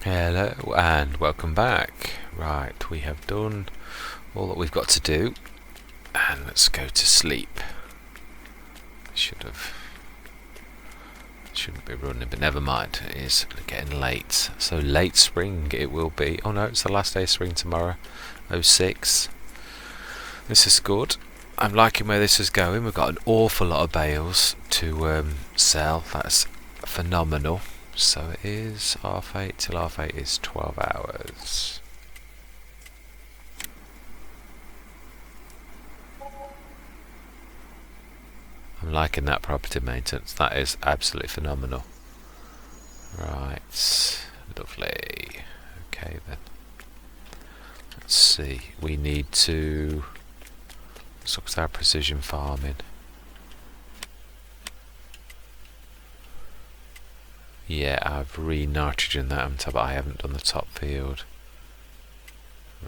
Hello and welcome back. Right, we have done all that we've got to do, and let's go to sleep. Shouldn't be running, but never mind. It is getting late. So late spring it will be. Oh no, it's the last day of spring tomorrow. 06. This is good. I'm liking where this is going. We've got an awful lot of bales to sell. That's phenomenal. So it is 8:30 till 8:30 is 12 hours. I'm liking that property maintenance. That is absolutely phenomenal. Right, lovely. Okay then. Let's see. We need to. Let's look at our precision farming. Yeah, I've re-nitrogen that, but I haven't done the top field.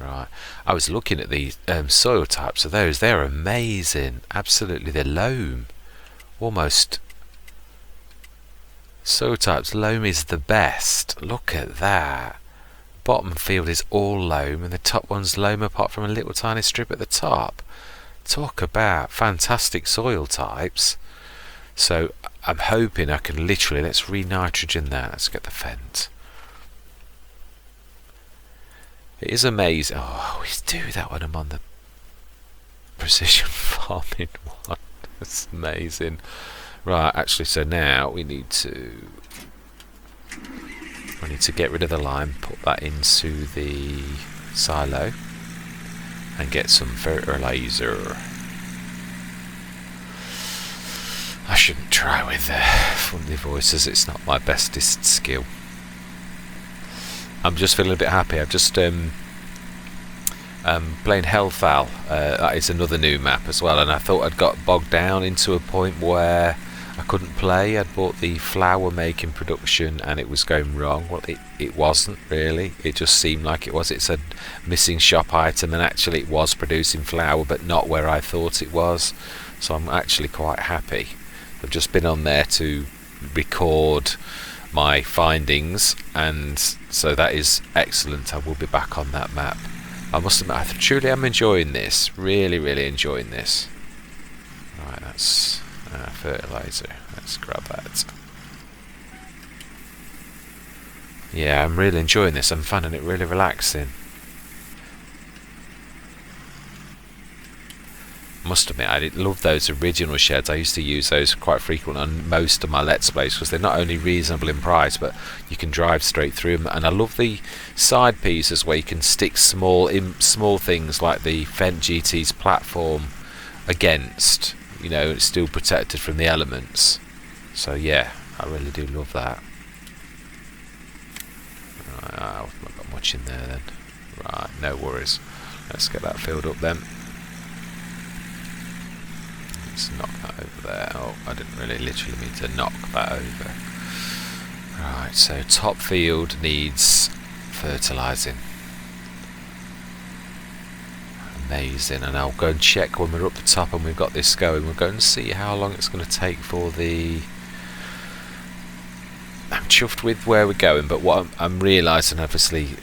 Right, I was looking at these soil types of those. They're amazing. Absolutely, they're loam. Almost. Soil types, loam is the best. Look at that. Bottom field is all loam, and the top one's loam apart from a little tiny strip at the top. Talk about fantastic soil types. So I'm hoping I can literally, let's re-nitrogen that. Let's get the fence. It is amazing. Oh, I always do that when I'm on the precision farming one. That's amazing. Right, actually, so now we need to get rid of the lime, put that into the silo, and get some fertilizer. I shouldn't try with funny voices. It's not my bestest skill. I'm just feeling a bit happy. I've just playing Hellfowl. That is another new map as well, and I thought I'd got bogged down into a point where I couldn't play. I'd bought the flour making production and it was going wrong. Well, it wasn't really. It just seemed like it was. It's a missing shop item, and actually it was producing flour, but not where I thought it was. So I'm actually quite happy. I've just been on there to record my findings, and so that is excellent. I will be back on that map. I must admit, I truly am enjoying this. Really enjoying this. Right, that's fertilizer. Let's grab that. Yeah, I'm really enjoying this. I'm finding it really relaxing. Must admit, I love those original sheds. I used to use those quite frequently on most of my Let's Plays because they're not only reasonable in price, but you can drive straight through them. And I love the side pieces where you can stick small things like the Fendt GT's platform against. You know, it's still protected from the elements. So yeah, I really do love that. Right, I've not got much in there then. Right, no worries. Let's get that filled up then. Let's knock that over there. Oh, I didn't really literally mean to knock that over. Right, so top field needs fertilizing. Amazing, and I'll go and check when we're up the top and we've got this going. We'll go and see how long it's going to take for the... I'm chuffed with where we're going, but what I'm realising, obviously,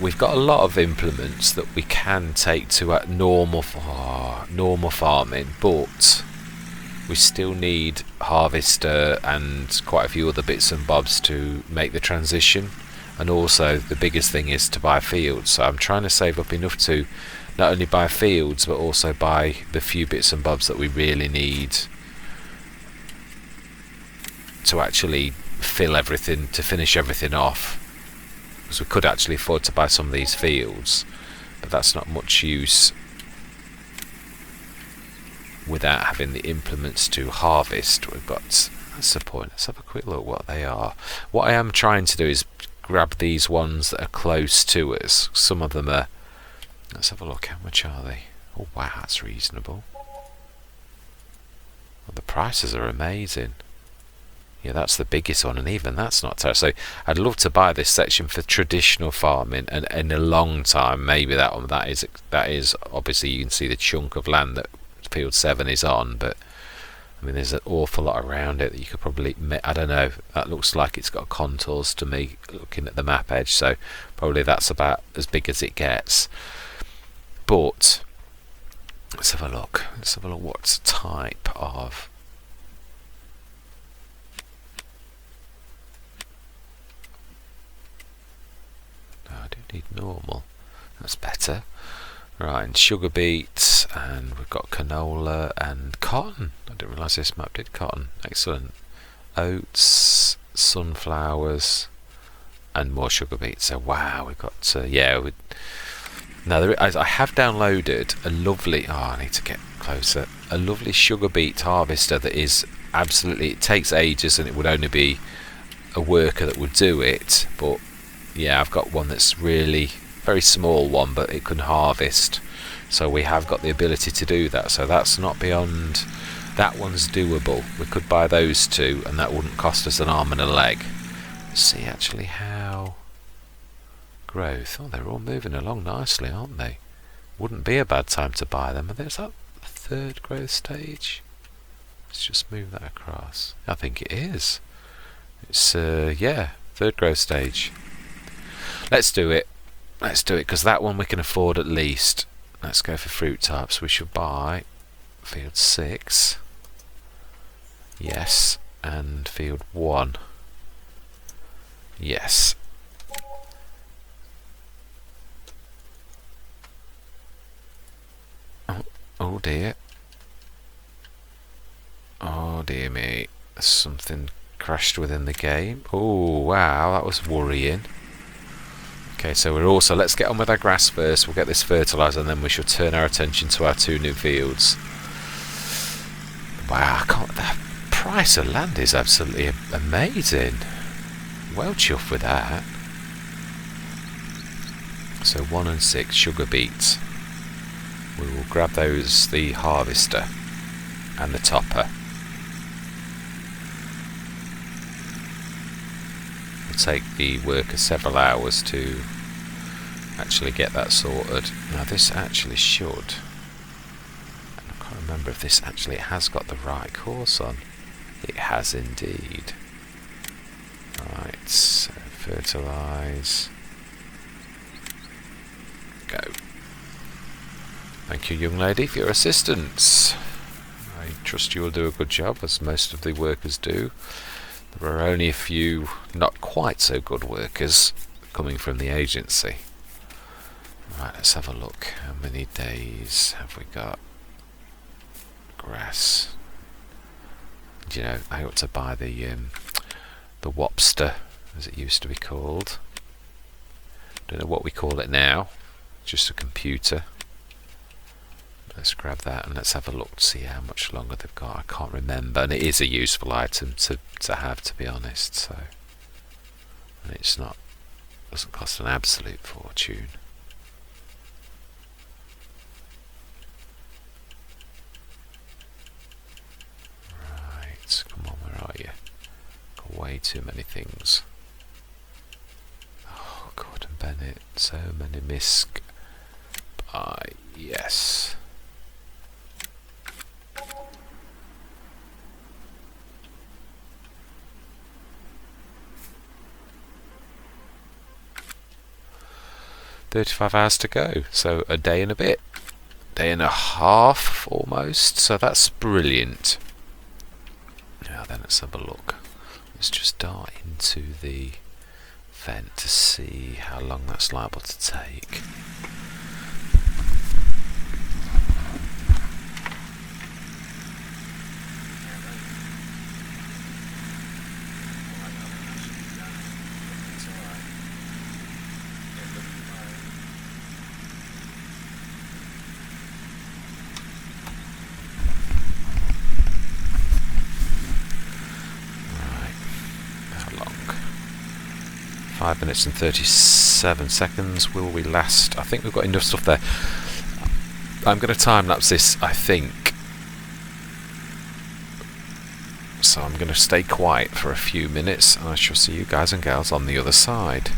we've got a lot of implements that we can take to normal farming, but we still need harvester and quite a few other bits and bobs to make the transition. And also the biggest thing is to buy fields, so I'm trying to save up enough to not only buy fields but also buy the few bits and bobs that we really need to actually fill everything, to finish everything off. Because we could actually afford to buy some of these fields, but that's not much use without having the implements to harvest. We've got, that's the point. Let's have a quick look what they are. What I am trying to do is grab these ones that are close to us. Some of them are, let's have a look, how much are they? Oh wow, that's reasonable. Well, the prices are amazing. Yeah, that's the biggest one, and even that's not terrible. So I'd love to buy this section for traditional farming, and in a long time, maybe that one. That is obviously, you can see the chunk of land that field 7 is on, but I mean, there's an awful lot around it that you could probably, I don't know, that looks like it's got contours to me looking at the map edge, so probably that's about as big as it gets. But let's have a look. Let's have a look what type of... No, I do need normal. That's better. Right, and sugar beets, and we've got canola and cotton. I didn't realise this map did cotton. Excellent. Oats, sunflowers, and more sugar beets. So wow, we've got now I have downloaded a lovely. Oh, I need to get closer. A lovely sugar beet harvester that is absolutely. It takes ages, and it would only be a worker that would do it. But yeah, I've got one that's really very small one, but it can harvest. So we have got the ability to do that. So that's not beyond. That one's doable. We could buy those two, and that wouldn't cost us an arm and a leg. Let's see actually how growth. Oh, they're all moving along nicely, aren't they? Wouldn't be a bad time to buy them. And there's that third growth stage. Let's just move that across. I think it is. It's yeah, third growth stage. Let's do it. Let's do it, because that one we can afford at least. Let's go for fruit types. We should buy field 6. Yes. And field 1. Yes. Oh dear. Oh dear me. Something crashed within the game. Oh wow, that was worrying. Okay, so we're also, let's get on with our grass first. We'll get this fertilizer, and then we shall turn our attention to our 2 new fields. Wow, the price of land is absolutely amazing. Well chuffed with that. So 1 and 6 sugar beets. We will grab those, the harvester and the topper. It'll take the worker several hours to actually get that sorted. Now this actually should. I can't remember if this actually has got the right course on. It has indeed. Right, so fertilise. Go. Thank you, young lady, for your assistance. I trust you will do a good job, as most of the workers do. There are only a few not quite so good workers coming from the agency. Right, let's have a look. How many days have we got? Grass. Do you know, I ought to buy the Wopster, as it used to be called. Don't know what we call it now. Just a computer. Let's grab that and let's have a look to see how much longer they've got. I can't remember, and it is a useful item to have, to be honest. So, and it's not, doesn't cost an absolute fortune. Right, come on, where are you? Got way too many things. Oh, Gordon Bennett, so many misc. Yes. $35 hours to go, so a day and a bit, day and a half almost, so that's brilliant. Now then, let's have a look. Let's just dart into the vent to see how long that's liable to take. Right, how long? 5 minutes and 37 seconds. Will we last? I think we've got enough stuff there. I'm going to time lapse this, I think. So I'm going to stay quiet for a few minutes, and I shall see you guys and gals on the other side.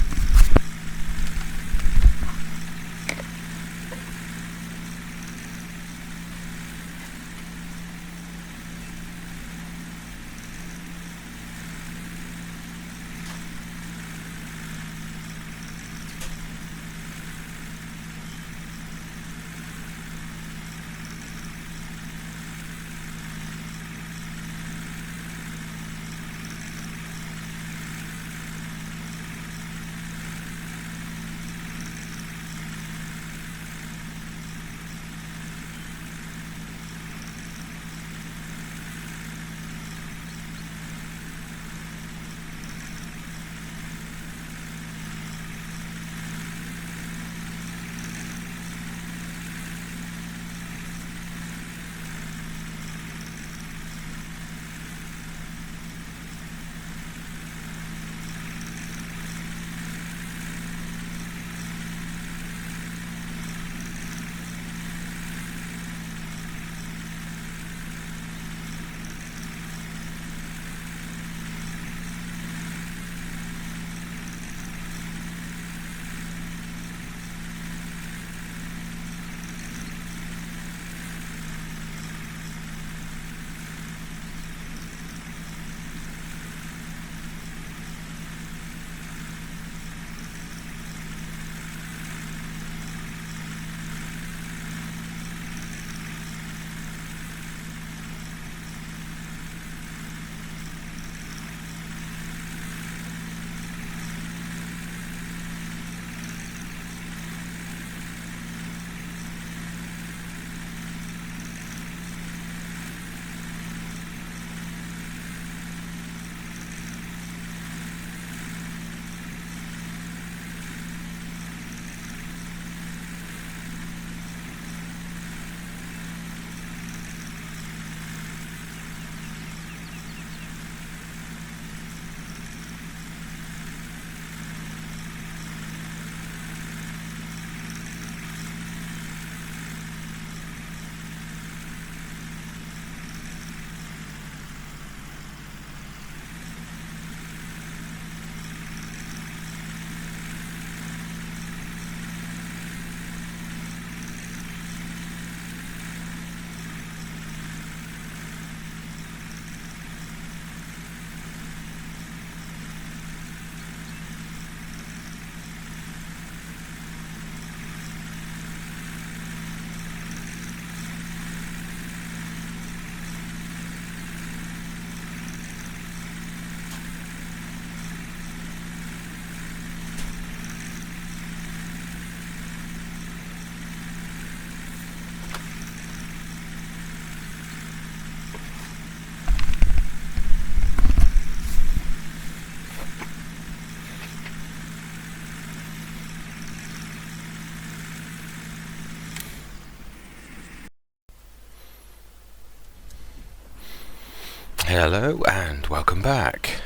Hello and welcome back.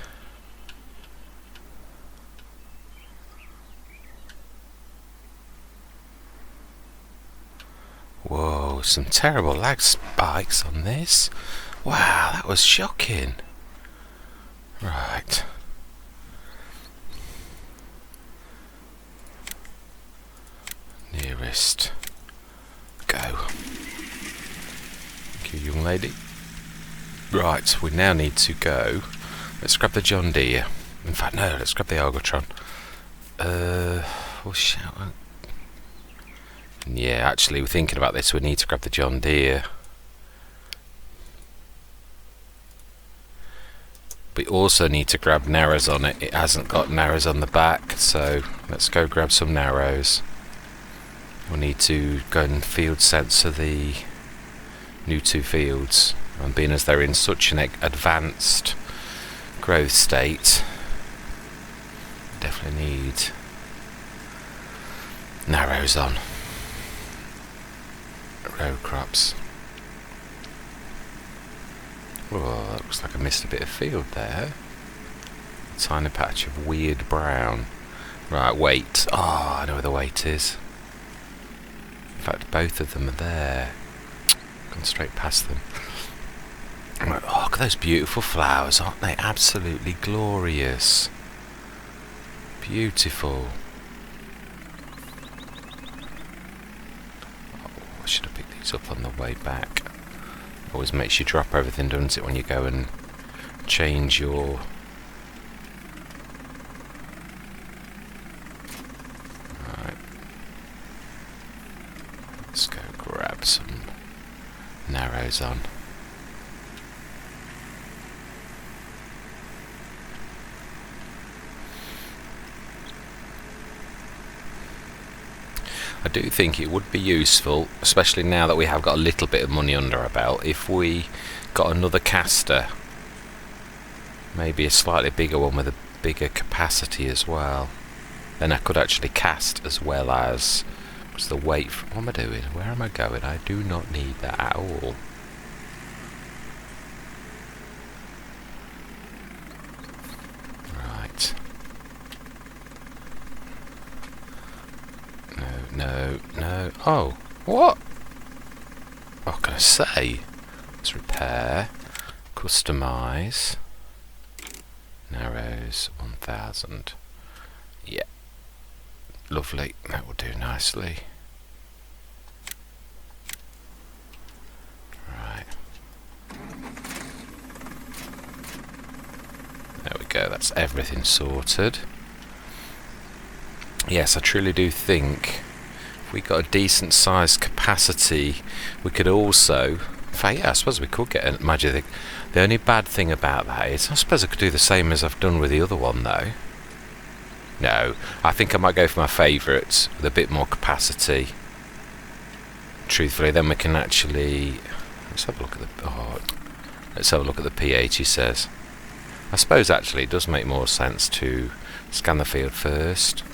Whoa, some terrible lag spikes on this. Wow, that was shocking. Right. Nearest. Go. Thank you, young lady. Right, we now need to go. Let's grab the John Deere. In fact, no, let's grab the Argotron. We'll shout out. Yeah, actually, we're thinking about this. We need to grab the John Deere. We also need to grab narrows on it. It hasn't got narrows on the back, so let's go grab some narrows. We'll need to go and field sensor the new two fields. And being as they're in such an advanced growth state, definitely need narrows on. Row crops. Oh, that looks like I missed a bit of field there. A tiny patch of weird brown. Right, weight. Oh, I know where the weight is. In fact, both of them are there. Gone straight past them. Right, oh, look at those beautiful flowers, aren't they? Absolutely glorious. Beautiful. Oh, I should have picked these up on the way back. Always makes you drop everything, doesn't it, when you go and change your... Right. Let's go grab some narrows on. I do think it would be useful, especially now that we have got a little bit of money under our belt, if we got another caster. Maybe a slightly bigger one with a bigger capacity as well. Then I could actually cast as well as... What's the weight? What am I doing? Where am I going? I do not need that at all. Right. No. Oh, what? What can I say? Let's repair, customize, narrows 1000. Yeah, lovely. That will do nicely. Right. There we go. That's everything sorted. Yes, I truly do think if we got a decent sized capacity, we could also, in fact, yeah, I suppose we could get a magic. The only bad thing about that is, I suppose I could do the same as I've done with the other one though. No, I think I might go for my favourite with a bit more capacity. Truthfully, then we can actually, let's have a look at the, let's have a look at the pH, he says. I suppose actually it does make more sense to scan the field first.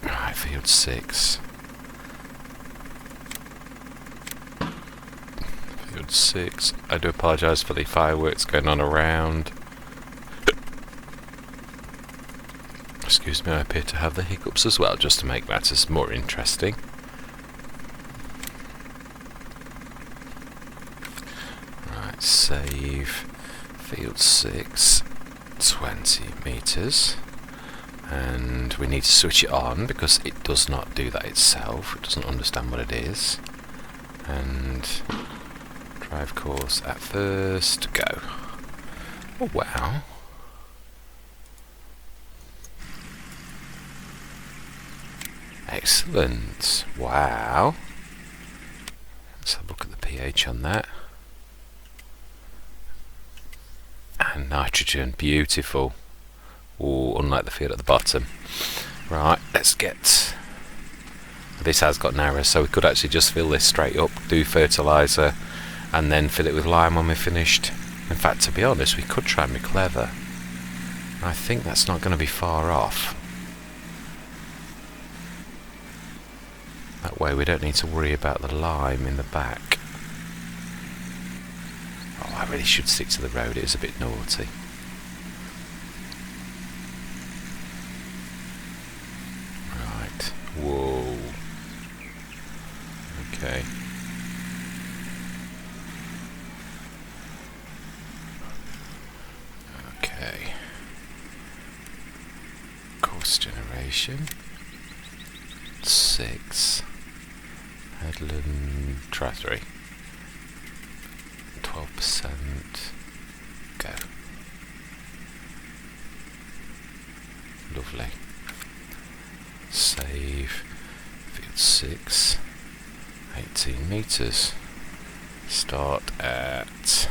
Right, field 6. Field 6. I do apologise for the fireworks going on around. Excuse me, I appear to have the hiccups as well, just to make matters more interesting. Right, save. Field 6. 20 metres. And we need to switch it on because it does not do that itself. It doesn't understand what it is. And drive course at first. Go. Oh wow. Excellent. Wow. Let's have a look at the pH on that. And nitrogen. Beautiful. Ooh, unlike the field at the bottom. Right, let's get... This has got narrows, so we could actually just fill this straight up, do fertilizer, and then fill it with lime when we're finished. In fact, to be honest, we could try and be clever. I think that's not going to be far off. That way we don't need to worry about the lime in the back. really should stick to the road. It was a bit naughty. Right. Whoa. Okay. Okay. Course generation. 6. Headland. Try 3. 12%. Go. Lovely. Save. Field 6. 18 meters. Start at.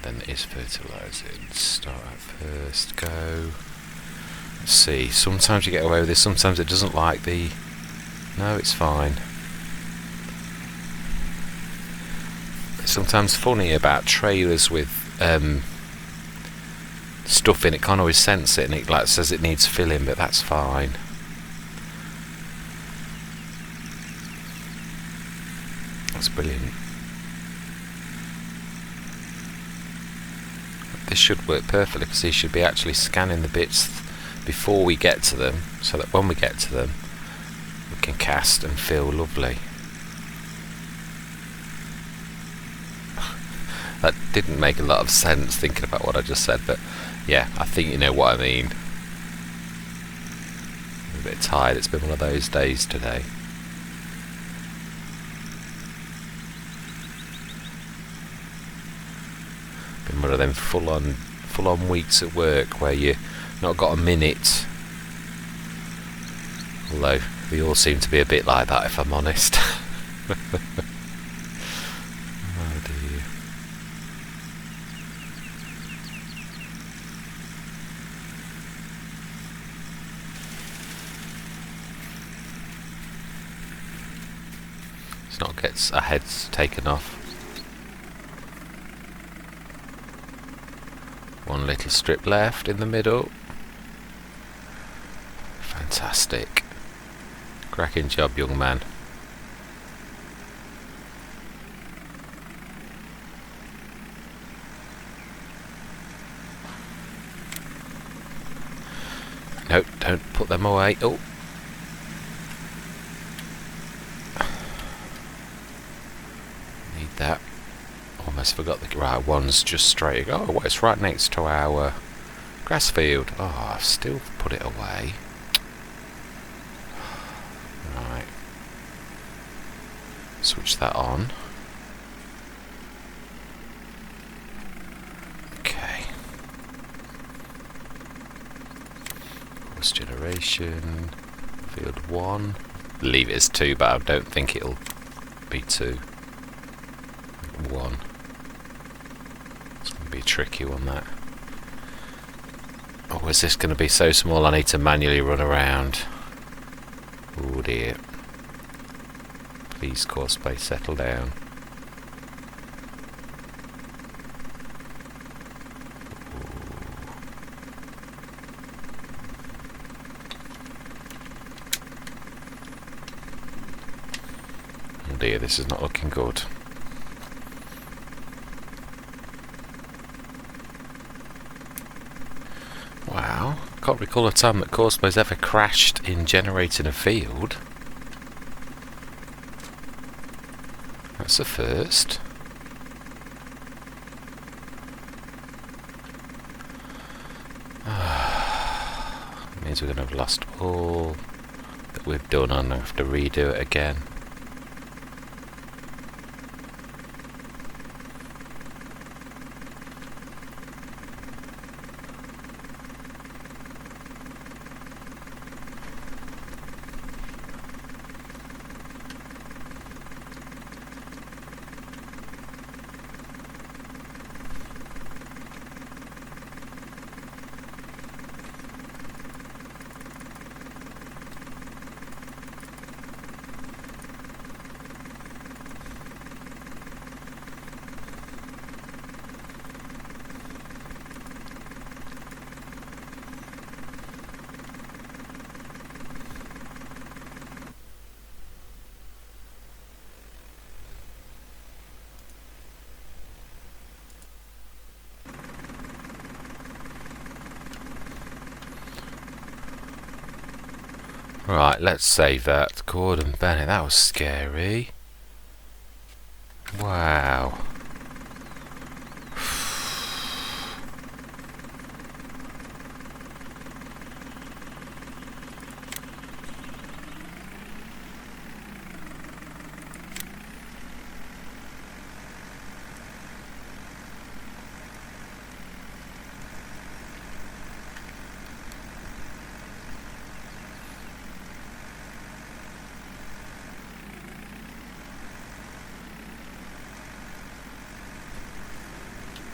Then it is fertilizing. Start at first. Go. Let's see. Sometimes you get away with this. Sometimes it doesn't like the. No, it's fine. It's sometimes funny about trailers with stuff in it. Can't always sense it, and it like says it needs filling, but that's fine. That's brilliant. This should work perfectly because he should be actually scanning the bits before we get to them, so that when we get to them we can cast and fill lovely. That didn't make a lot of sense thinking about what I just said, but yeah, I think you know what I mean. I'm a bit tired, it's been one of those days today. Been one of them full on weeks at work where you not got a minute. Although we all seem to be a bit like that, if I'm honest. Oh dear. Let's not get our heads taken off. One little strip left in the middle. Fantastic. Cracking job, young man. No, don't put them away. Oh. Need that. Almost forgot the right one's just straight. Oh, well, it's right next to our grass field. Oh, I've still put it away. Right. Switch that on. Okay. Course generation. Field 1. Leave it as 2, but I don't think it'll be 2. 1. It's going to be a tricky one, that. Oh, is this going to be so small I need to manually run around? Oh dear. Please, course space, settle down. Oh dear, this is not looking good. Wow, can't recall a time that Courseplay's ever crashed in generating a field. That's a first. Means we're going to have lost all that we've done and have to redo it again. Right, let's save that. Gordon Bennett, that was scary. Wow.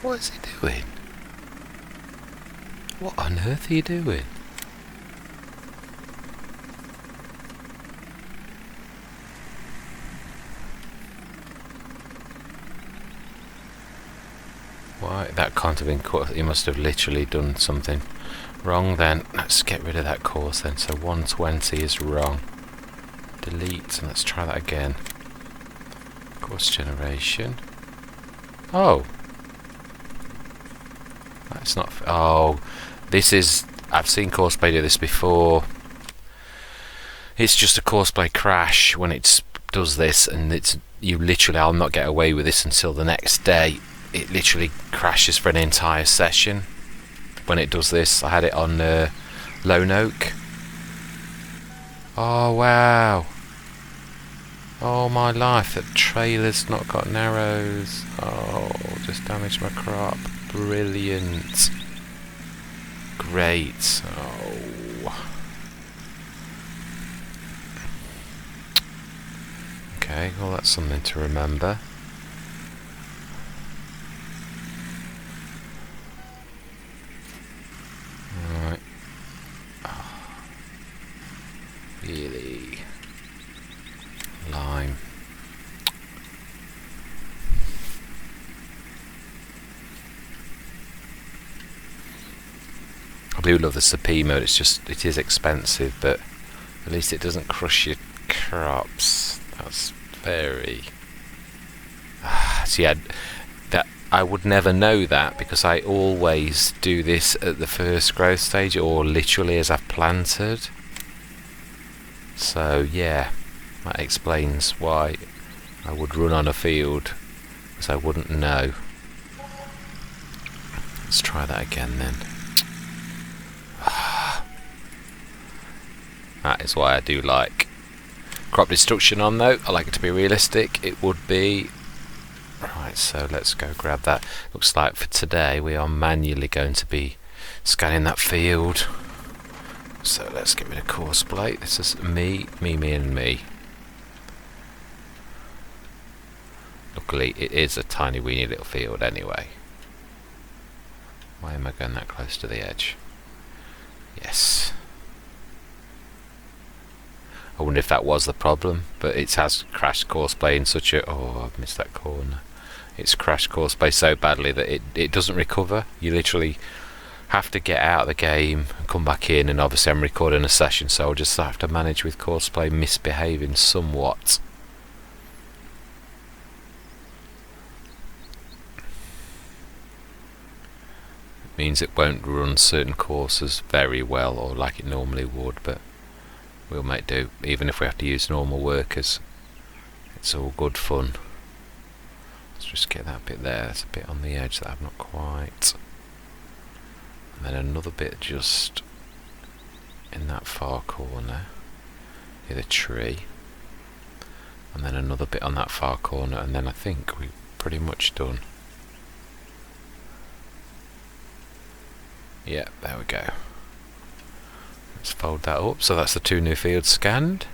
What is he doing? What on earth are you doing? Why? That can't have been caught. He must have literally done something wrong then. Let's get rid of that course then. So 120 is wrong. Delete, and let's try that again. Course generation. Oh. That's not... Oh. This is... I've seen Courseplay do this before. It's just a Courseplay crash when it does this, and it's... You literally... I'll not get away with this until the next day. It literally crashes for an entire session when it does this. I had it on Lone Oak. Oh wow. Oh my life, that trailer's not got narrows. Oh, just damaged my crop. Brilliant. Great. Oh. Okay, well that's something to remember. Alright. Oh. Really? Lime. I do love the CP mode. It's just, it is expensive, but at least it doesn't crush your crops. That's very... See, that I would never know that because I always do this at the first growth stage, or literally as I've planted. So yeah, that explains why I would run on a field, because I wouldn't know. Let's try that again then. That is why I do like crop destruction on though. I like it to be realistic. It would be... Right, so let's go grab that. Looks like for today we are manually going to be scanning that field. So let's get rid of Courseplay. This is me, and me. Luckily it is a tiny weeny little field anyway. Why am I going that close to the edge? Yes. I wonder if that was the problem, but it has crashed Courseplay in such a... Oh, I've missed that corner. It's crashed Courseplay so badly that it doesn't recover. You literally have to get out of the game and come back in, and obviously I'm recording a session, so I'll just have to manage with Courseplay misbehaving somewhat. It means it won't run certain courses very well, or like it normally would, but we'll make do, even if we have to use normal workers. It's all good fun. Let's just get that bit there. There's a bit on the edge that I've not quite. And then another bit just in that far corner near the tree. And then another bit on that far corner, and then I think we're pretty much done. Yeah, there we go. Let's fold that up. So that's the 2 new fields scanned.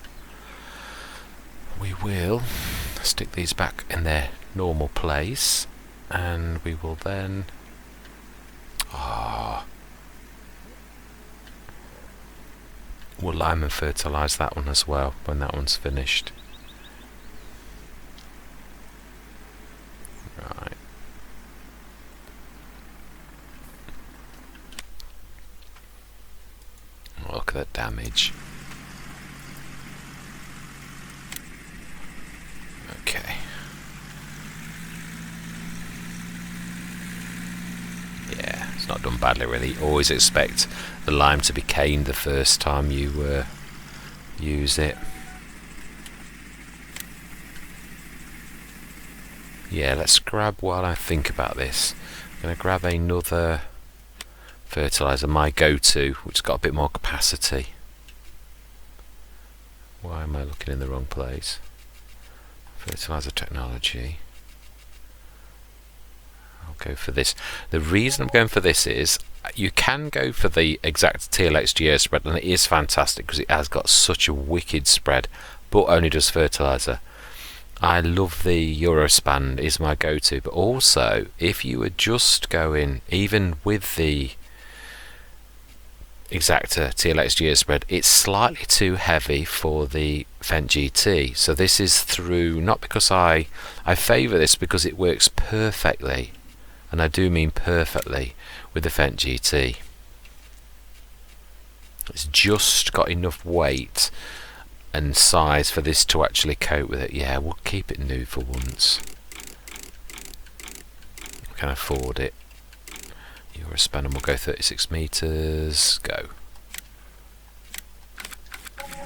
We will stick these back in their normal place, and we will then... we'll lime and fertilise that one as well when that one's finished. Right. Look at that damage. Okay. Yeah, it's not done badly really. Always expect the lime to be caned the first time you use it. Yeah, let's grab, while I think about this, I'm going to grab another fertilizer, my go-to, which has got a bit more capacity. Why am I looking in the wrong place? Fertilizer technology. I'll go for this. The reason I'm going for this is you can go for the exact TLX spread, and it is fantastic because it has got such a wicked spread, but only does fertilizer. I love the Eurospan, is my go-to, but also if you were just going, even with the Exacta TLX spread, it's slightly too heavy for the Fendt GT. So this is through, not because I favour this because it works perfectly, and I do mean perfectly, with the Fendt GT. It's just got enough weight and size for this to actually cope with it. Yeah, we'll keep it new for once. We can afford it. Eurospan, and we'll go 36 meters. Go.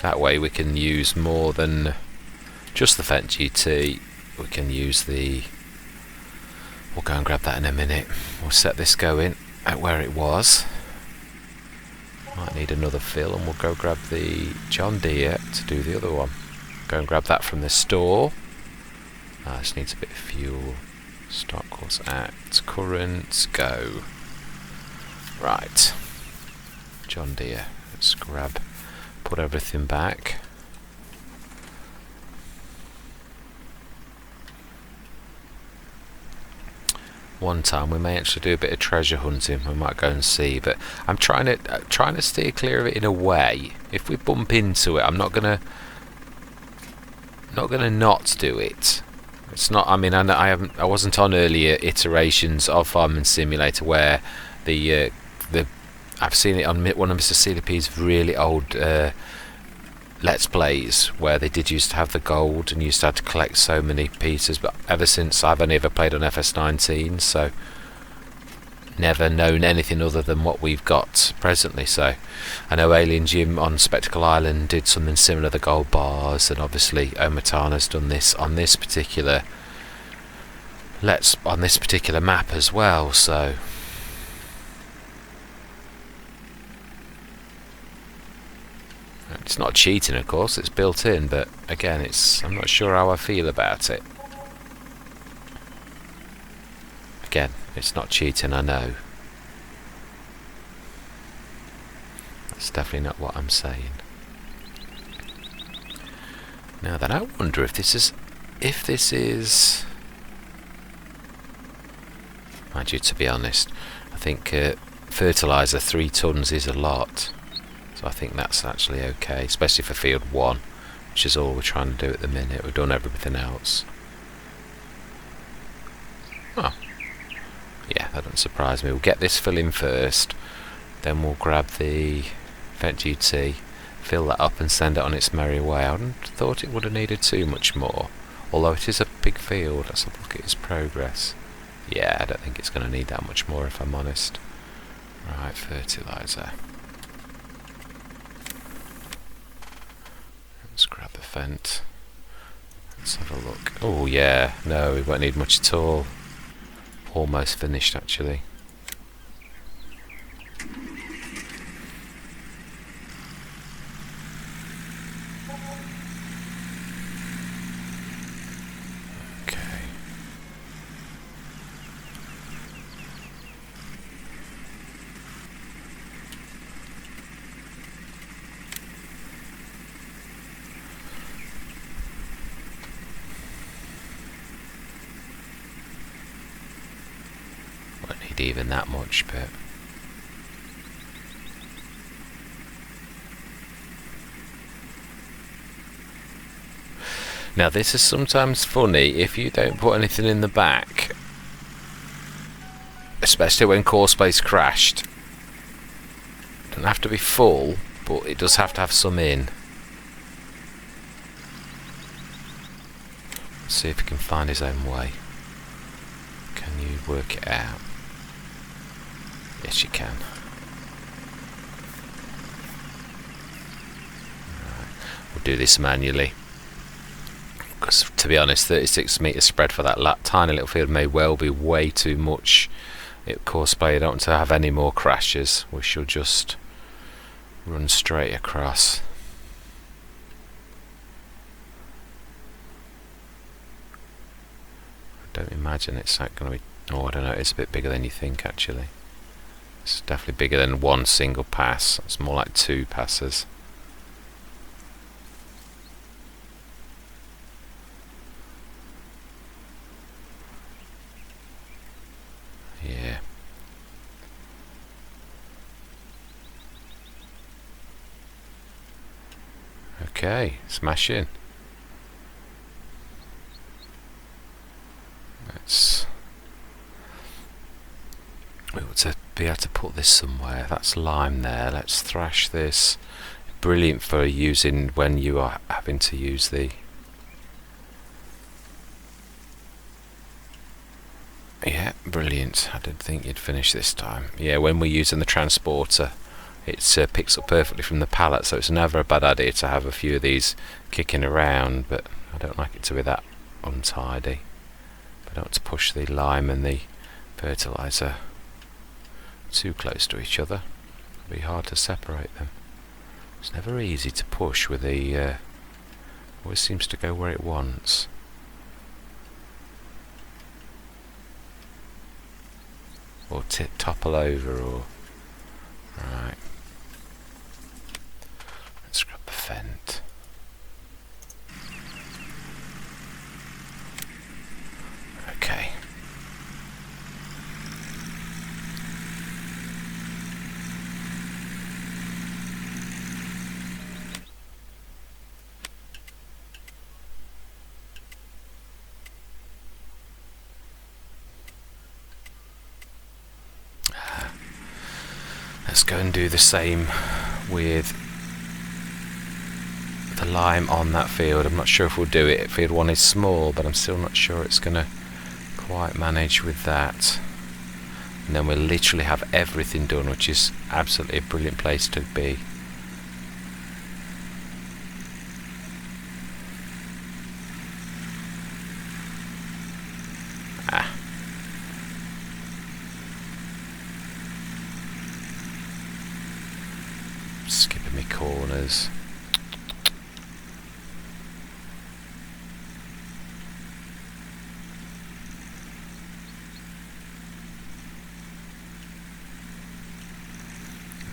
That way we can use more than just the Fendt GT. We can use the... We'll go and grab that in a minute. We'll set this going at where it was. Might need another fill, and we'll go grab the John Deere to do the other one. Go and grab that from the store. This needs a bit of fuel. Stock course act, current, go. Right. John Deere. Let's grab, put everything back. One time we may actually do a bit of treasure hunting. We might go and see, but I'm trying to steer clear of it in a way. If we bump into it, I'm not gonna not do it. It's not. I mean, I wasn't on earlier iterations of Farming Simulator where I've seen it on one of Mr. CDP's really old Let's Plays where they did used to have the gold and used to have to collect so many pieces, but ever since I've only ever played on FS19, so never known anything other than what we've got presently. So I know Alien Jim on Spectacle Island did something similar, the gold bars, and obviously Omatana's done this on this particular map as well. So it's not cheating, of course, it's built in, but again, I'm not sure how I feel about it. Again, it's not cheating, I know. That's definitely not what I'm saying. Now then, I wonder if this is... Mind you, to be honest, I think fertilizer 3 tons is a lot. So I think that's actually okay, especially for field 1, which is all we're trying to do at the minute. We've done everything else. Oh, yeah, that doesn't surprise me. We'll get this fill in first, then we'll grab the Fendt GT, fill that up and send it on its merry way. I hadn't thought it would have needed too much more, although it is a big field. Let's have a look at its progress. Yeah, I don't think it's going to need that much more, if I'm honest. Right, fertilizer. Let's grab the Fendt. Let's have a look. Oh yeah, no, we won't need much at all. Almost finished, actually. Okay. Won't need even that much, but now this is sometimes funny if you don't put anything in the back, especially when core space crashed. It doesn't have to be full, but it does have to have some in. Let's see if he can find his own way. Can you work it out? Yes, you can. Right. we'll do this manually. Because to be honest, 36 metre spread for that tiny little field may well be way too much. Of course, but you don't want to have any more crashes. We shall just run straight across. I don't imagine it's going to be... Oh, I don't know, it's a bit bigger than you think actually. It's definitely bigger than one single pass. It's more like 2 passes. Yeah. Okay, smashing. We ought to be able to put this somewhere. That's lime there. Let's thrash this. Brilliant for using when you are having to use the... Yeah, brilliant. I didn't think you'd finish this time. Yeah, when we're using the transporter, it picks up perfectly from the pallet, so it's never a bad idea to have a few of these kicking around, but I don't like it to be that untidy. I don't want to push the lime and the fertilizer too close to each other. It'll be hard to separate them. It's never easy to push with the... always seems to go where it wants. Or topple over, or... Right. Let's grab the fent. Okay. Let's go and do the same with the lime on that field. I'm not sure if we'll do it if field 1 is small, but I'm still not sure it's going to quite manage with that. And then we'll literally have everything done, which is absolutely a brilliant place to be. Skipping me corners.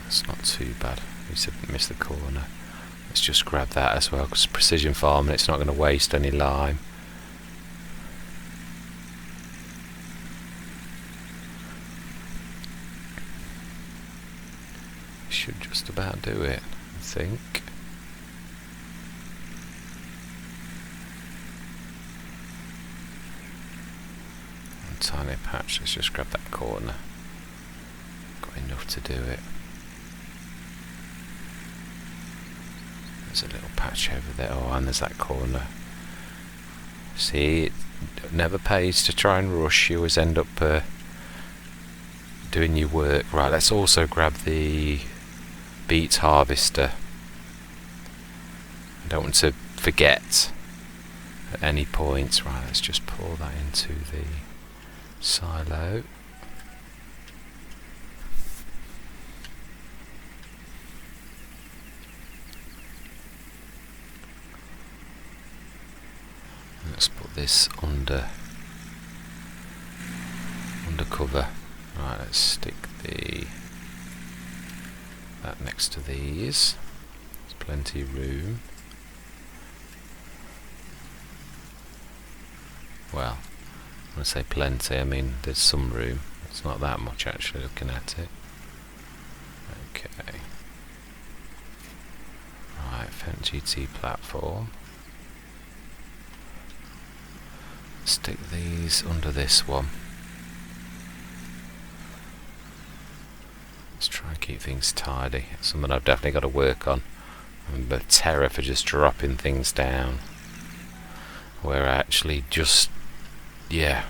That's not too bad. We didn't miss the corner. Let's just grab that as well, because precision farming, it's not going to waste any lime. Should just about do it, I think. One tiny patch, let's just grab that corner. Got enough to do it. There's a little patch over there, oh, and there's that corner. See, it never pays to try and rush, you always end up doing your work. Right, let's also grab the beet harvester. I don't want to forget at any point. Right, let's just pour that into the silo. Let's put this under cover. Right, let's stick that next to these. There's plenty of room. Well, when I say plenty, I mean there's some room. It's not that much actually, looking at it. Okay. Right, Fent GT platform. Stick these under this one. Let's try and keep things tidy. It's something I've definitely got to work on. I'm a terror for just dropping things down. Where I actually just... yeah.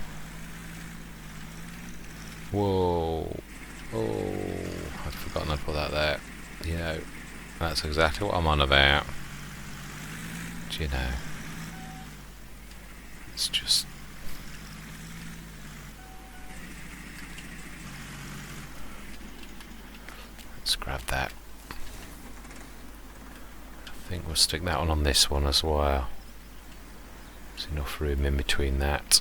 Whoa. Oh, I'd forgotten I'd put that there. You know, that's exactly what I'm on about. you know, it's just... Let's grab that. I think we'll stick that one on this one as well. There's enough room in between that.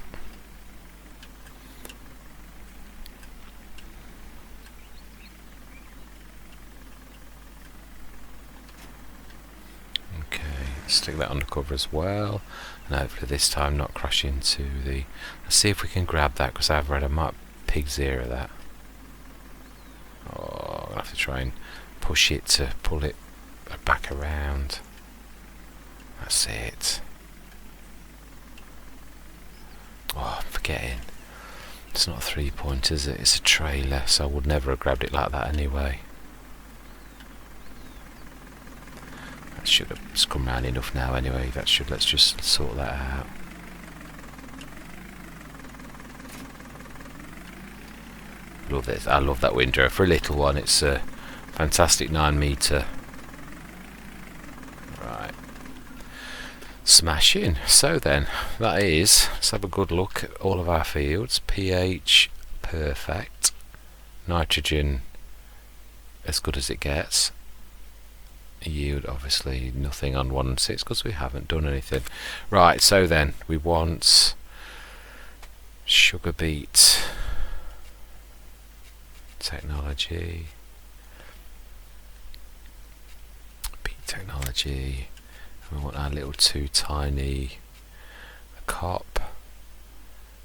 Okay, stick that under cover as well, and hopefully this time not crash into the... Let's see if we can grab that, because I've read I might pig zero that. Oh, I'll have to try and push it to pull it back around. That's it. Oh, I'm forgetting. It's not a 3-pointer, is it? It's a trailer, so I would never have grabbed it like that anyway. That should have come round enough now anyway. That should... Let's just sort that out. Love this. I love that windrow. For a little one, it's a fantastic 9-metre. Right. Smashing. So then, that is... Let's have a good look at all of our fields. pH, perfect. Nitrogen, as good as it gets. Yield, obviously, nothing on 1 and 6, because we haven't done anything. Right, so then, we want... sugar beet... technology, beet technology, and we want our little 2 tiny cop.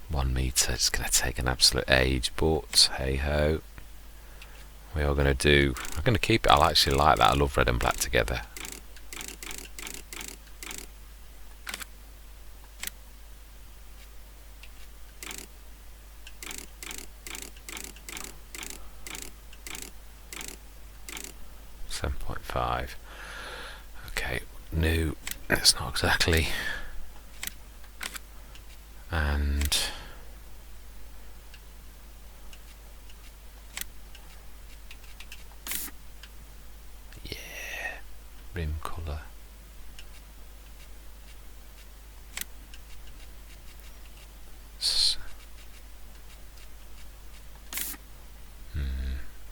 1 metre, it's going to take an absolute age, but hey ho, we are going to do... I'm going to keep it. I actually like that. I love red and black together. Okay, new, it's not exactly, and yeah, rim colour,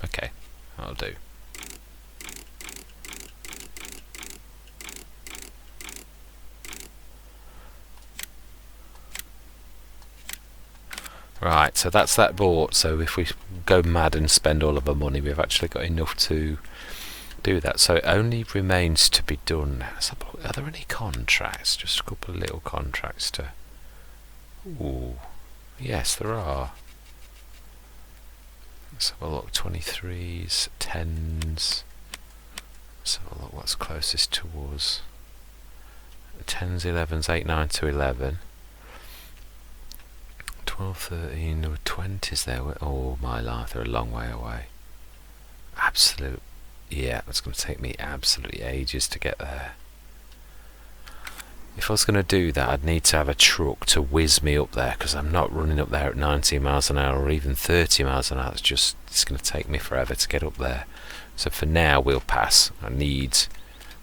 okay, that'll do. Right, so that's that bought. So if we go mad and spend all of our money, we've actually got enough to do that. So it only remains to be done now. So are there any contracts? Just a couple of little contracts to... Ooh, yes, there are. Let's have a look. 23s, 10s. Let's have a look what's closest to us. 10s, 11s, 8, 9 to 11. 12, 13, there were 20s there. Oh my life, they're a long way away. Absolute, yeah, it's going to take me absolutely ages to get there. If I was going to do that, I'd need to have a truck to whiz me up there, because I'm not running up there at 90 miles an hour or even 30 miles an hour. It's going to take me forever to get up there. So for now, we'll pass. I need...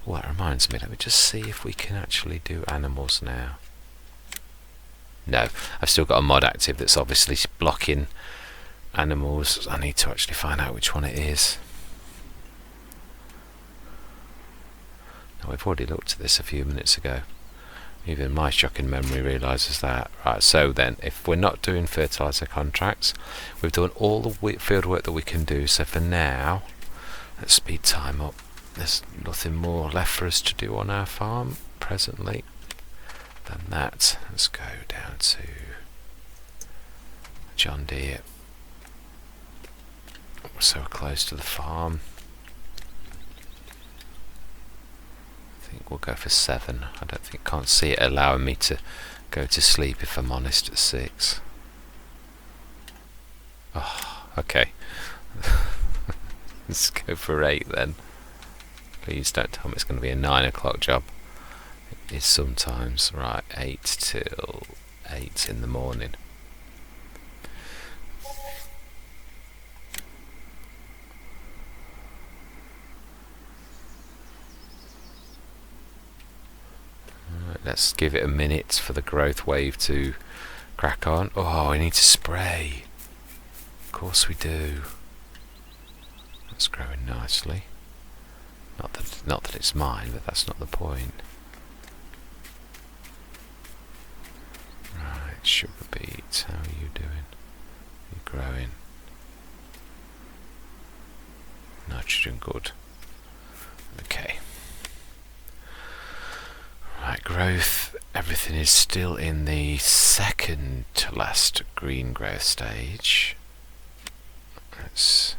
Oh, that reminds me, let me just see if we can actually do animals now. No, I've still got a mod active that's obviously blocking animals. I need to actually find out which one it is. Now, we've already looked at this a few minutes ago. Even my shocking memory realises that. Right, so then, if we're not doing fertilizer contracts, we've done all the field work that we can do. So for now, let's speed time up. There's nothing more left for us to do on our farm presently than that. Let's go down to John Deere. We're so close to the farm. I think we'll go for 7. I don't think, can't see it allowing me to go to sleep, if I'm honest, at 6. Oh, okay. Let's go for 8 then. Please don't tell me it's going to be a 9 o'clock job. It is sometimes. Right, 8 till 8 in the morning. let's give it a minute for the growth wave to crack on. Oh, we need to spray. Of course we do. That's growing nicely. Not that it's mine, but that's not the point. Right, sugar beets, how are you doing? You're growing. Nitrogen, good. Okay. Right, growth. Everything is still in the second to last green growth stage. Let's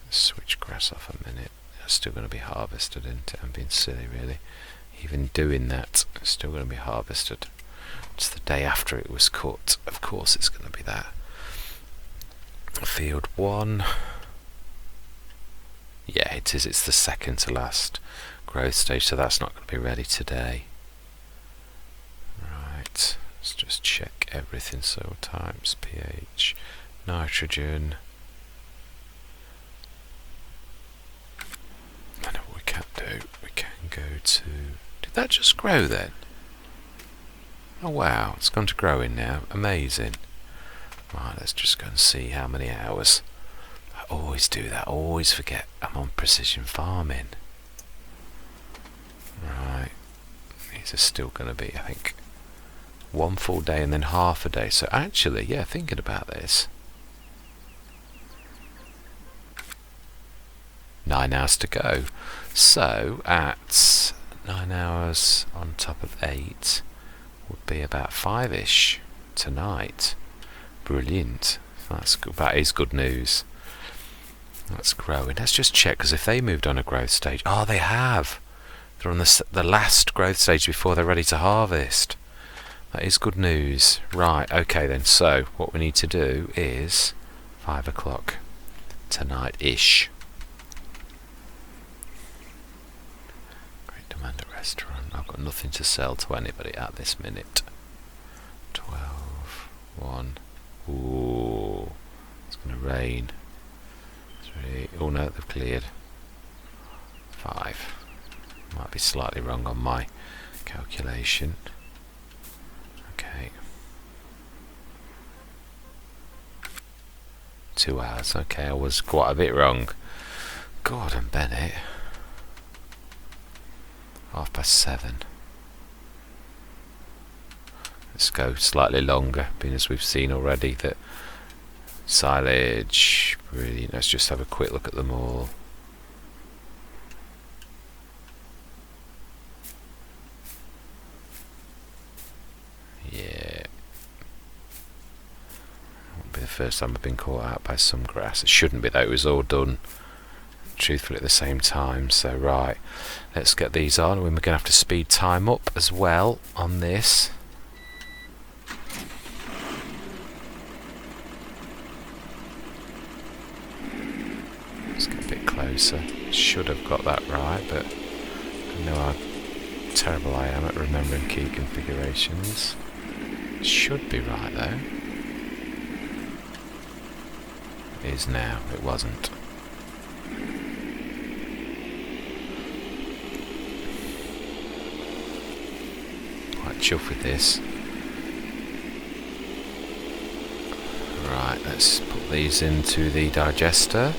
switch grass off a minute. It's still going to be harvested, isn't it? I'm being silly, really. Even doing that, it's still going to be harvested. It's the day after it was cut. Of course it's going to be that. Field 1. Yeah, it is. It's the second to last growth stage, so that's not going to be ready today. Right, let's just check everything. So times pH, nitrogen. I know what we can do. We can go to... Did that just grow then? Oh wow, it's gone to growing now. Amazing. Right, let's just go and see how many hours. I always do that. I always forget I'm on precision farming. Right. These are still going to be, I think, one full day and then half a day. So actually, yeah, thinking about this, 9 hours to go. So at 9 hours on top of 8 would be about 5-ish tonight. Brilliant. That's good. That is good news. That's growing. Let's just check, because if they moved on a growth stage... Oh, they have! They're on the last growth stage before they're ready to harvest. That is good news. Right, okay then. So, what we need to do is 5 o'clock tonight-ish. Great demand at restaurant. I've got nothing to sell to anybody at this minute. 12, 1... Ooh, it's going to rain. 3, oh no, they've cleared. 5. Might be slightly wrong on my calculation. Okay. 2 hours, okay, I was quite a bit wrong. Gordon Bennett. 7:30. Let's go slightly longer, being as we've seen already that silage. Brilliant. Let's just have a quick look at them all. Yeah. Won't be the first time I've been caught out by some grass. It shouldn't be though, it was all done truthfully at the same time. So right, let's get these on. We're going to have to speed time up as well on this. Let's get a bit closer. Should have got that right, but I know how terrible I am at remembering key configurations. Should be right though. It is now. It wasn't. Quite chuffed with this. Right, let's put these into the digester.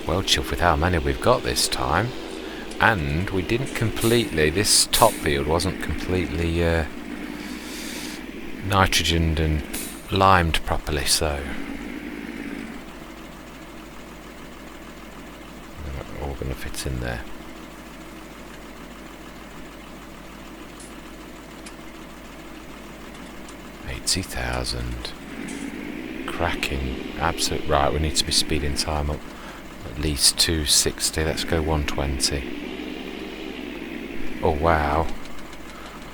Well chuffed with how many we've got this time, and we didn't completely, this top field wasn't completely nitrogened and limed properly, so they're all going to fit in there. $80,000. Cracking. Absolute. Right, we need to be speeding time up. At least 260. Let's go 120. Oh wow.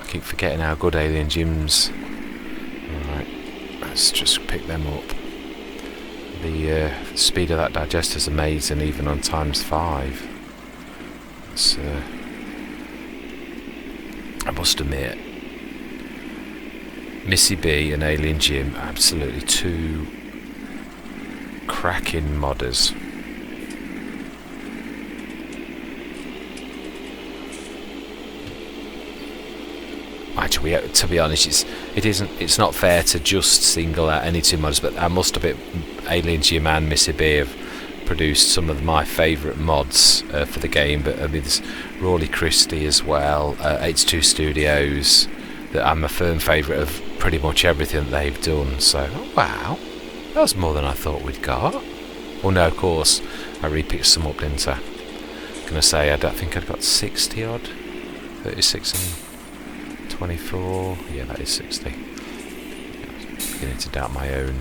I keep forgetting how good Alien Gyms. Right, let's just pick them up. The speed of that digester is amazing, even on ×5. It's, I must admit, Missy B and Alien Gym, absolutely two cracking modders. which to be honest, it's not fair to just single out any two mods, but I must admit, Alien G-Man and Missy B have produced some of my favourite mods for the game. But I mean, there's Rawley Christie as well, H2 Studios, that I'm a firm favourite of pretty much everything that they've done. So, wow, that was more than I thought we'd got. Well, no, of course, I repicked some up, didn't I? I'm going to say I don't think I'd got 60 odd, 36 and 24, yeah, that is 60. I'm beginning to doubt my own.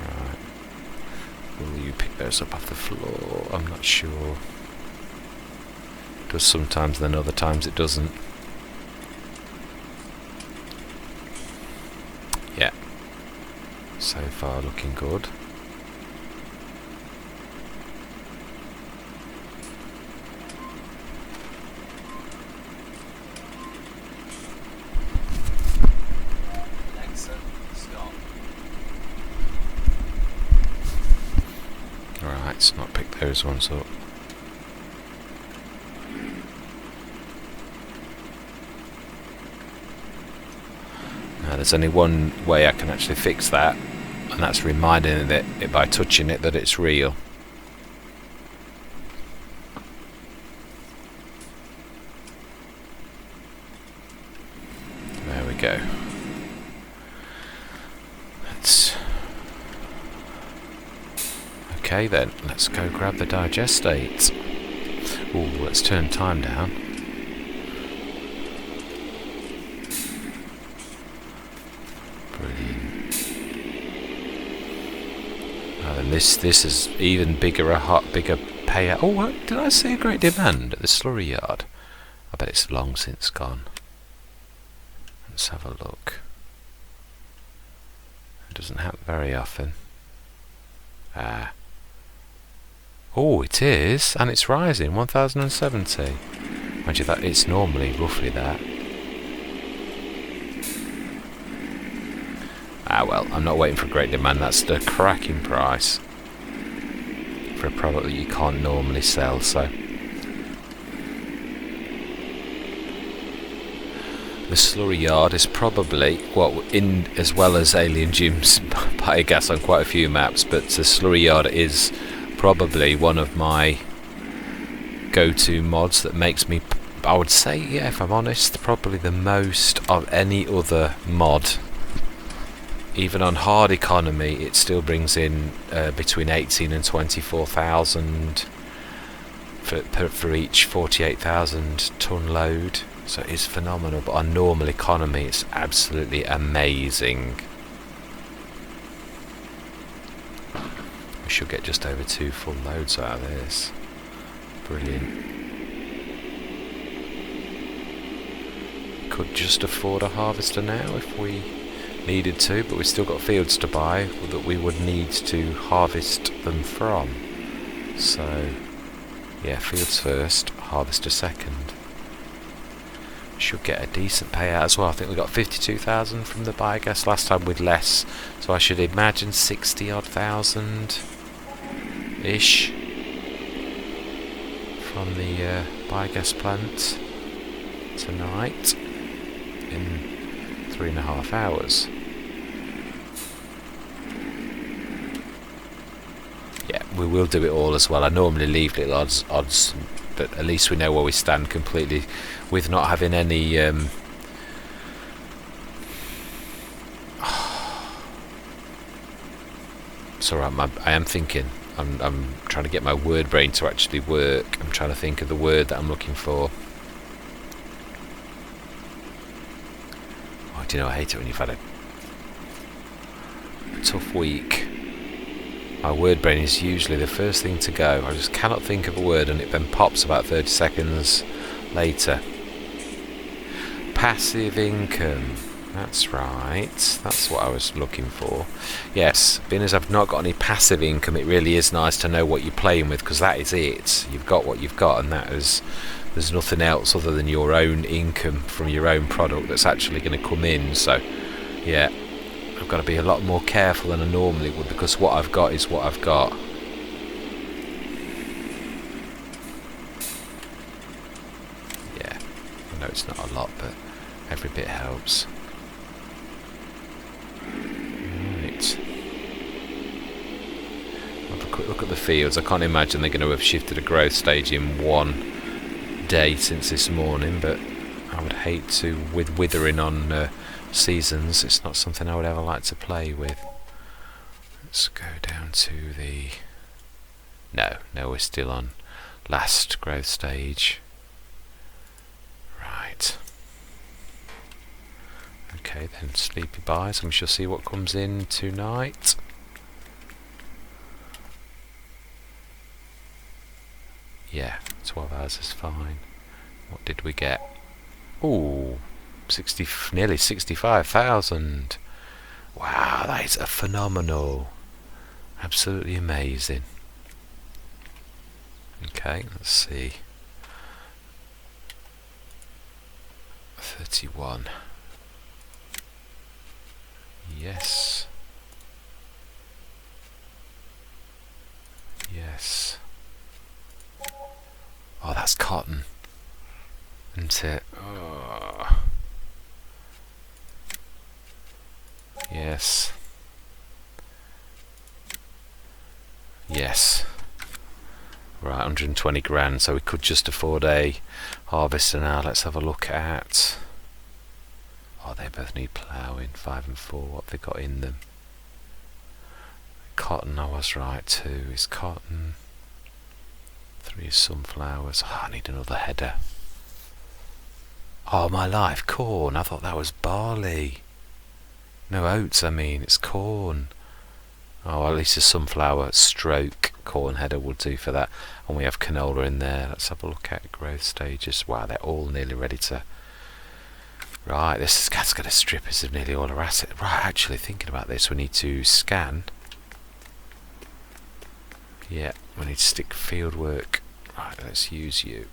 Right, will you pick those up off the floor? I'm not sure. It does sometimes, then other times it doesn't. Yeah, so far looking good. Alexa, stop. Right, let's not pick those ones up. Now, there's only one way I can actually fix that, and that's reminding it by touching it that it's real. There we go. Okay then, let's go grab the digestate. Ooh, let's turn time down. Brilliant. Now then, this is even bigger payout. Oh, what, did I see a great demand at the slurry yard? I bet it's long since gone. Let's have a look. It doesn't happen very often. Oh, it is, and it's rising, 1070. Mind you, that it's normally roughly that. Well, I'm not waiting for great demand. That's the cracking price for a product that you can't normally sell. So the slurry yard is probably, well, in as well as Alien Jim's biogas on quite a few maps, but the slurry yard is probably one of my go-to mods that makes me, I would say, yeah, if I'm honest, probably the most of any other mod. Even on hard economy, it still brings in between 18 and 24,000 for each 48,000 ton load. So it's phenomenal. But on normal economy, it's absolutely amazing. We should get just over 2 full loads out of this. Brilliant. Could just afford a harvester now if we needed to, but we've still got fields to buy that we would need to harvest them from. So yeah, fields first, harvester second. Should get a decent payout as well. I think we got 52,000 from the biogas last time with less, so I should imagine 60 odd thousand ish from the biogas plant tonight in 3.5 hours. Yeah, we will do it all as well. I normally leave little odds, but at least we know where we stand completely with not having any sorry, I am thinking, I'm trying to get my word brain to actually work. I'm trying to think of the word that I'm looking for. Oh, do you know, I hate it when you've had a tough week. My word brain is usually the first thing to go. I just cannot think of a word, and it then pops about 30 seconds later. Passive income. That's right. That's what I was looking for. Yes, being as I've not got any passive income, it really is nice to know what you're playing with, because that is it. You've got what you've got, and that is, there's nothing else other than your own income from your own product that's actually going to come in. So, yeah, I've got to be a lot more careful than I normally would, because what I've got is what I've got. know it's not a lot, but every bit helps. Right. Have a quick look at the fields. I can't imagine they're going to have shifted a growth stage in one day since this morning, but I would hate to, with withering on seasons, it's not something I would ever like to play with. Let's go down to the... No, we're still on last growth stage. Right. Okay then, sleepy buys, and we shall see what comes in tonight. Yeah, 12 hours is fine. What did we get? Ooh, nearly 65,000. Wow, that is a phenomenal. Absolutely amazing. Okay, let's see. 31. Yes. Yes. Oh, that's cotton, isn't it? Oh. Yes. Yes. Right, 120 grand, so we could just afford a harvester now. Let's have a look at... Oh, they both need ploughing, 5 and 4. What have they got in them? Cotton, I was right, 2 is cotton. 3 is sunflowers. Oh, I need another header. Oh, my life, corn. I thought that was barley. No, oats, I mean, it's corn. Oh, at least a sunflower stroke corn header will do for that. And we have canola in there. Let's have a look at growth stages. Wow, they're all nearly ready to... Right, that's going to strip us of nearly all our assets. Right, actually thinking about this, we need to scan. Yeah, we need to stick field work. Right, let's use you.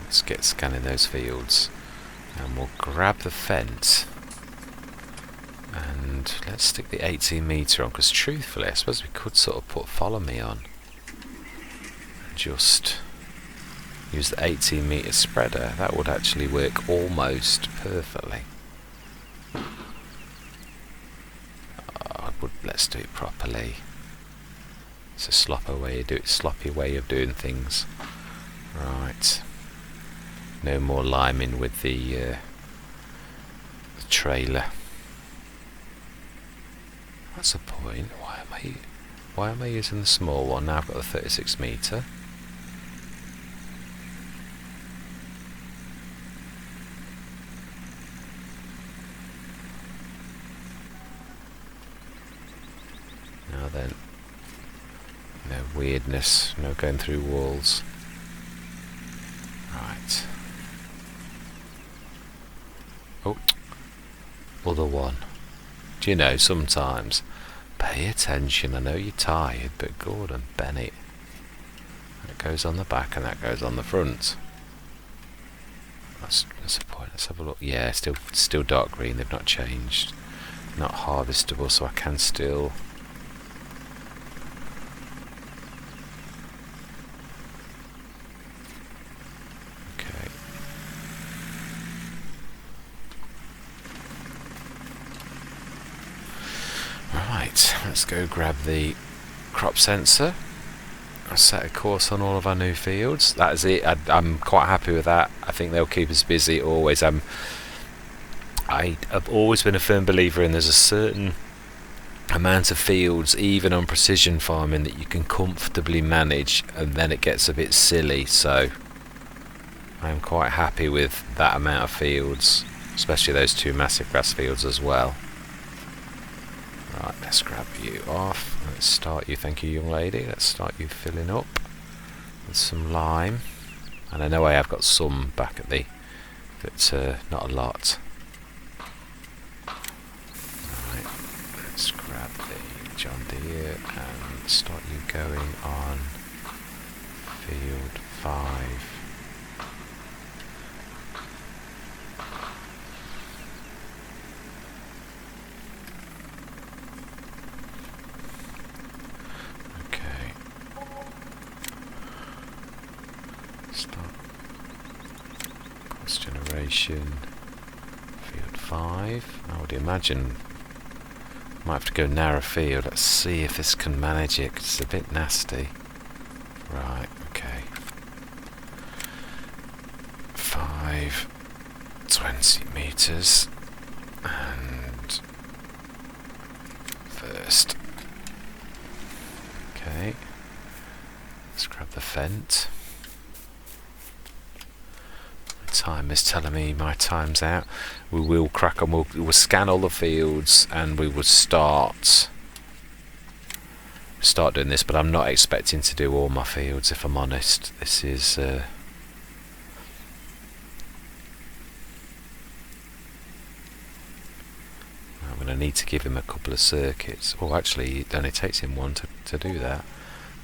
Let's get scanning those fields. And we'll grab the fence. And let's stick the 18 metre on, because truthfully, I suppose we could sort of put follow me on. And just use the 18 metre spreader. That would actually work almost perfectly. Let's do it properly. It's a sloppy way of doing things. Right. No more liming with the trailer. That's a point. Why am I using the small one? Now I've got the 36 metre. Now then, no weirdness, no going through walls. Right. Oh, other one. Do you know, sometimes, pay attention, I know you're tired, but Gordon Bennett. That goes on the back and that goes on the front. That's the point. Let's have a look. Yeah, still dark green, they've not changed. Not harvestable, so I can still... Let's go grab the crop sensor. I'll set a course on all of our new fields. That is it. I'm quite happy with that. I think they'll keep us busy always. I have always been a firm believer in there's a certain amount of fields, even on precision farming, that you can comfortably manage, and then it gets a bit silly. So I'm quite happy with that amount of fields, especially those 2 massive grass fields as well. Right, let's grab you off. Let's start you, thank you young lady. Let's start you filling up with some lime. And I know I have got some back at the, but not a lot. Right, let's grab the John Deere and start you going on field 5. generation. Field 5. I would imagine might have to go narrow field. Let's see if this can manage it, 'cause it's a bit nasty. Right, okay. 5, 20 meters, and first. Okay, let's grab the fent. My time is telling me my time's out. We will crack on. We'll scan all the fields, and we will start doing this. But I'm not expecting to do all my fields, if I'm honest. This is. I'm going to need to give him a couple of circuits. Oh, actually, it only takes him one to do that.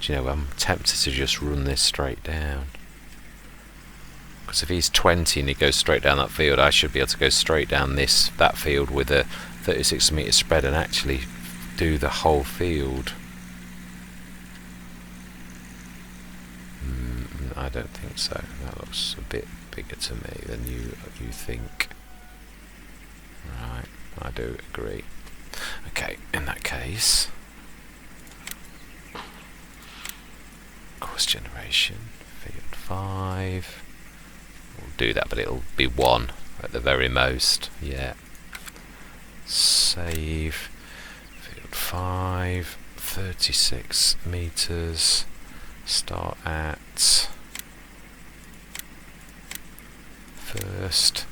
Do you know, I'm tempted to just run this straight down. Because if he's 20 and he goes straight down that field, I should be able to go straight down that field with a 36 metre spread and actually do the whole field. I don't think so. That looks a bit bigger to me than you think. Right, I do agree. Okay, in that case, course generation, field 5. We'll do that, but it'll be 1 at the very most. Yeah. Save. Field 5, 36 meters. Start at first.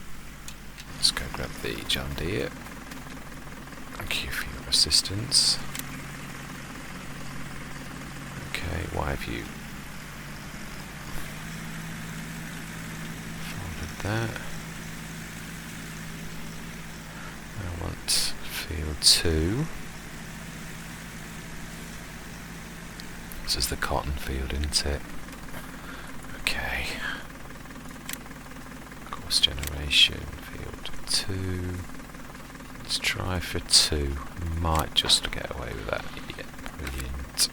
Let's go grab the John Deere. Thank you for your assistance. Okay, why have you folded that? I want field 2. This is the cotton field, isn't it? Okay. Course generation, field 2. Let's try for 2. Might just get away with that. Yeah, brilliant.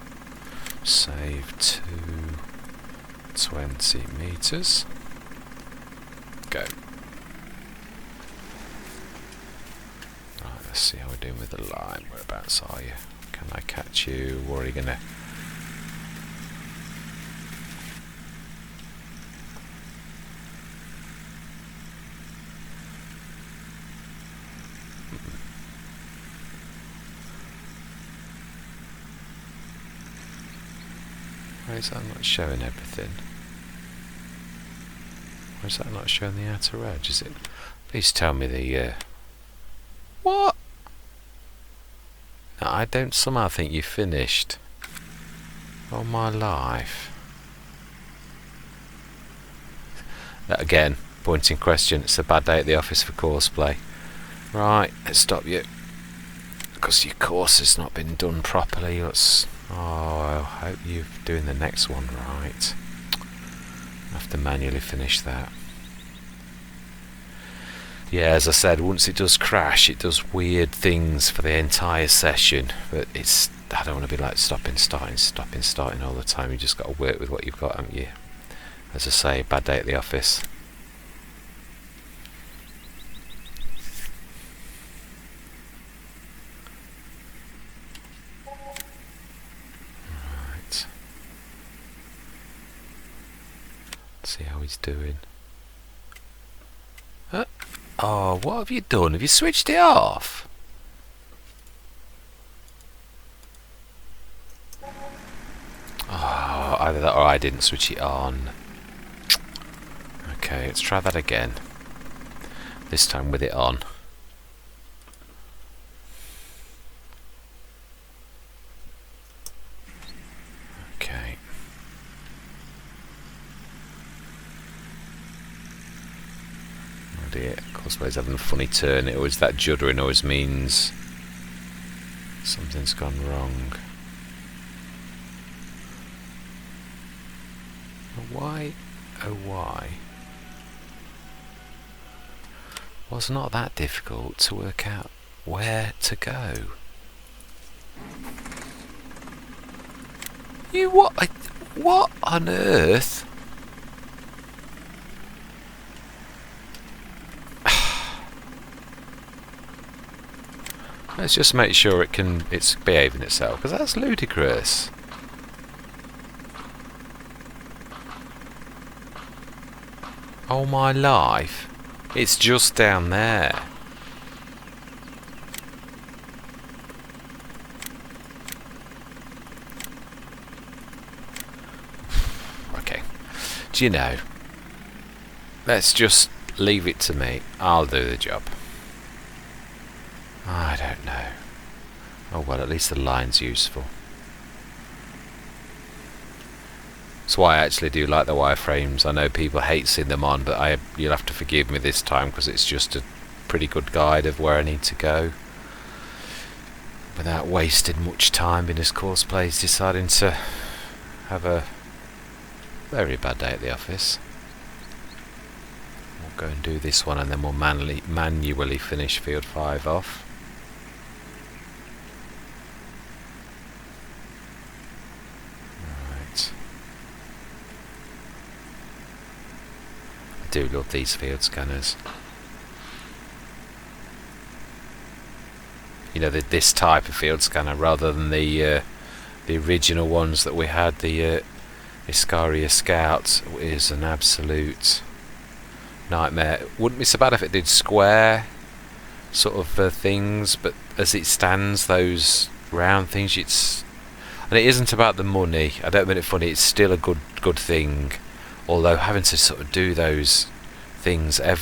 Save 2. 20 meters. Go. Right, let's see how we're doing with the line. Whereabouts are you? Can I catch you? Or are you gonna? Why is that not showing everything? Why is that not showing the outer edge? Is it? Please tell me the. What? No, I don't somehow think you finished. Oh my life. That again, pointing question. It's a bad day at the office for courseplay. Right, let's stop you. Because your course has not been done properly. Oh, I hope you're doing the next one right. I have to manually finish that. Yeah, as I said, once it does crash, it does weird things for the entire session. But I don't want to be like stopping, starting all the time. You just got to work with what you've got, haven't you? As I say, bad day at the office. See how he's doing. Oh, what have you done? Have you switched it off? Oh, either that or I didn't switch it on. Okay, let's try that again. This time with it on. Okay. Oh dear, Cosplay's having a funny turn. It always, that juddering always means something's gone wrong. Why? Oh why? Well, it's not that difficult to work out where to go. You what? What on earth? Let's just make sure it's behaving itself, because that's ludicrous. Oh my life. It's just down there. Okay. Do you know? Let's just leave it to me. I'll do the job. I don't know. Oh well, at least the line's useful. That's why I actually do like the wireframes. I know people hate seeing them on, but you'll have to forgive me this time, because it's just a pretty good guide of where I need to go, without wasting much time in his course plays deciding to have a very bad day at the office. We'll go and do this one, and then we'll manually finish field 5 off. I do love these field scanners. You know, this type of field scanner, rather than the original ones that we had, the Iscaria Scout, is an absolute nightmare. Wouldn't be so bad if it did square sort of things, but as it stands, those round things, and it isn't about the money. I don't mean it funny. It's still a good thing. Although having to sort of do those things I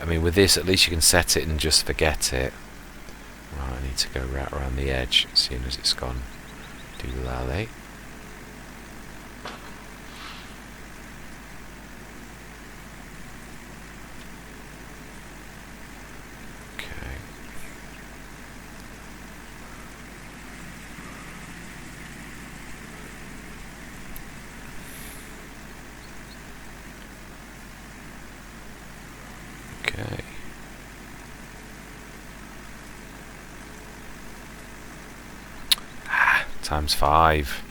mean, with this at least you can set it and just forget it. Right, I need to go right around the edge as soon as it's gone. Doolally. Okay. Times 5.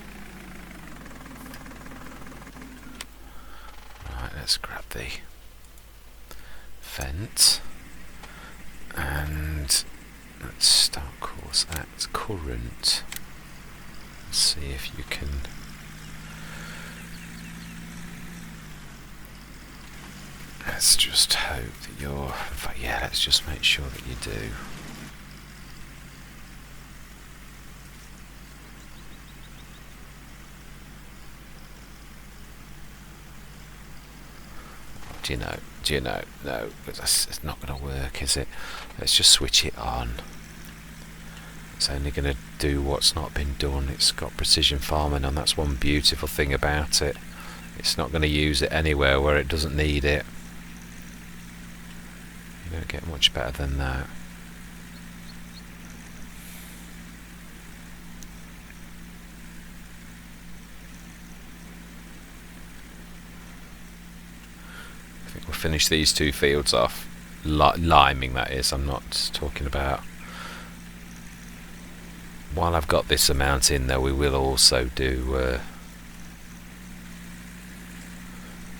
Right, let's grab the vent and let's start course at current. Let's see if you can. Let's just hope that you're. In fact, yeah, let's just make sure that you do. Do you know? No, it's not going to work, is it? Let's just switch it on. It's only going to do what's not been done. It's got precision farming on. That's one beautiful thing about it. It's not going to use it anywhere where it doesn't need it. You don't get much better than that. I think we'll finish these 2 fields off. Liming, that is. I'm not talking about. While I've got this amount in there, we will also do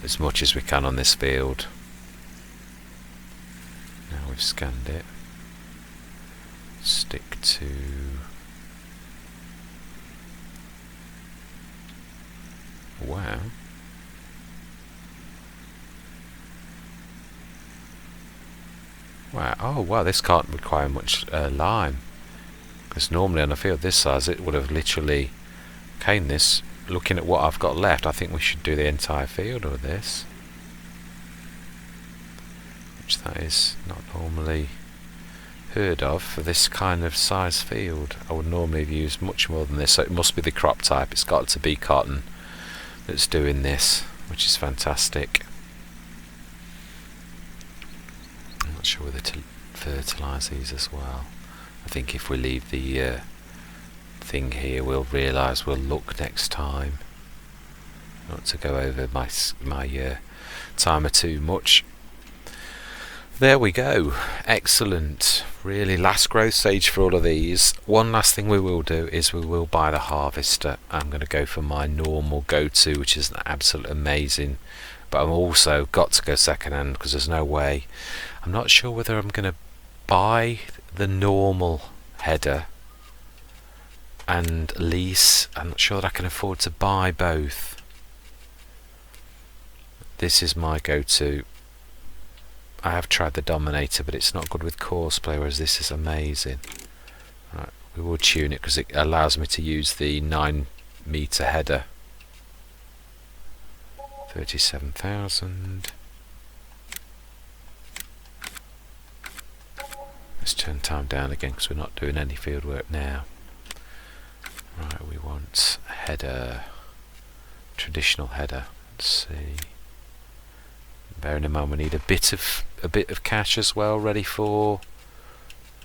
as much as we can on this field. Now we've scanned it. Stick to. Wow. Wow, oh wow, this can't require much lime. Because normally on a field this size it would have literally cane this. Looking at what I've got left, I think we should do the entire field with this. Which that is not normally heard of for this kind of size field. I would normally have used much more than this, so it must be the crop type. It's got to be cotton that's doing this, which is fantastic. I'm not sure whether to fertilise these as well. I think if we leave the thing here, we'll realise, we'll look next time. Not to go over my timer too much. There we go. Excellent. Really, last growth stage for all of these. One last thing we will do is we will buy the harvester. I'm going to go for my normal go-to, which is an absolute amazing. But I'm also got to go second hand because there's no way. I'm not sure whether I'm going to buy the normal header and lease. I'm not sure that I can afford to buy both. This is my go-to. I have tried the Dominator, but it's not good with Courseplay, whereas this is amazing. Right, we will tune it because it allows me to use the 9-meter header. 37,000. Let's turn time down again because we're not doing any field work now. Right, we want header, traditional header. Let's see. Bearing in mind we need a bit of cash as well, ready for.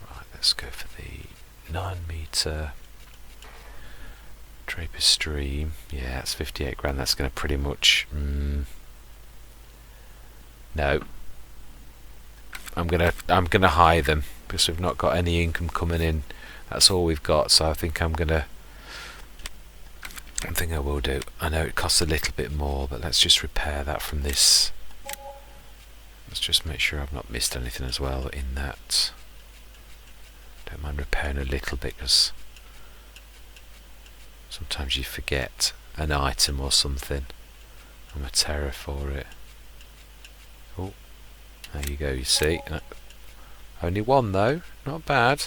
Right, let's go for the 9-meter Draper Stream. Yeah, that's 58 grand. That's going to pretty much. No, I'm gonna hire them because we've not got any income coming in. That's all we've got. So I think I will do. I know it costs a little bit more, but let's just repair that from this. Let's just make sure I've not missed anything as well in that. Don't mind repairing a little bit because sometimes you forget an item or something. I'm a terror for it. Oh, there you go, you see. Only one though, not bad.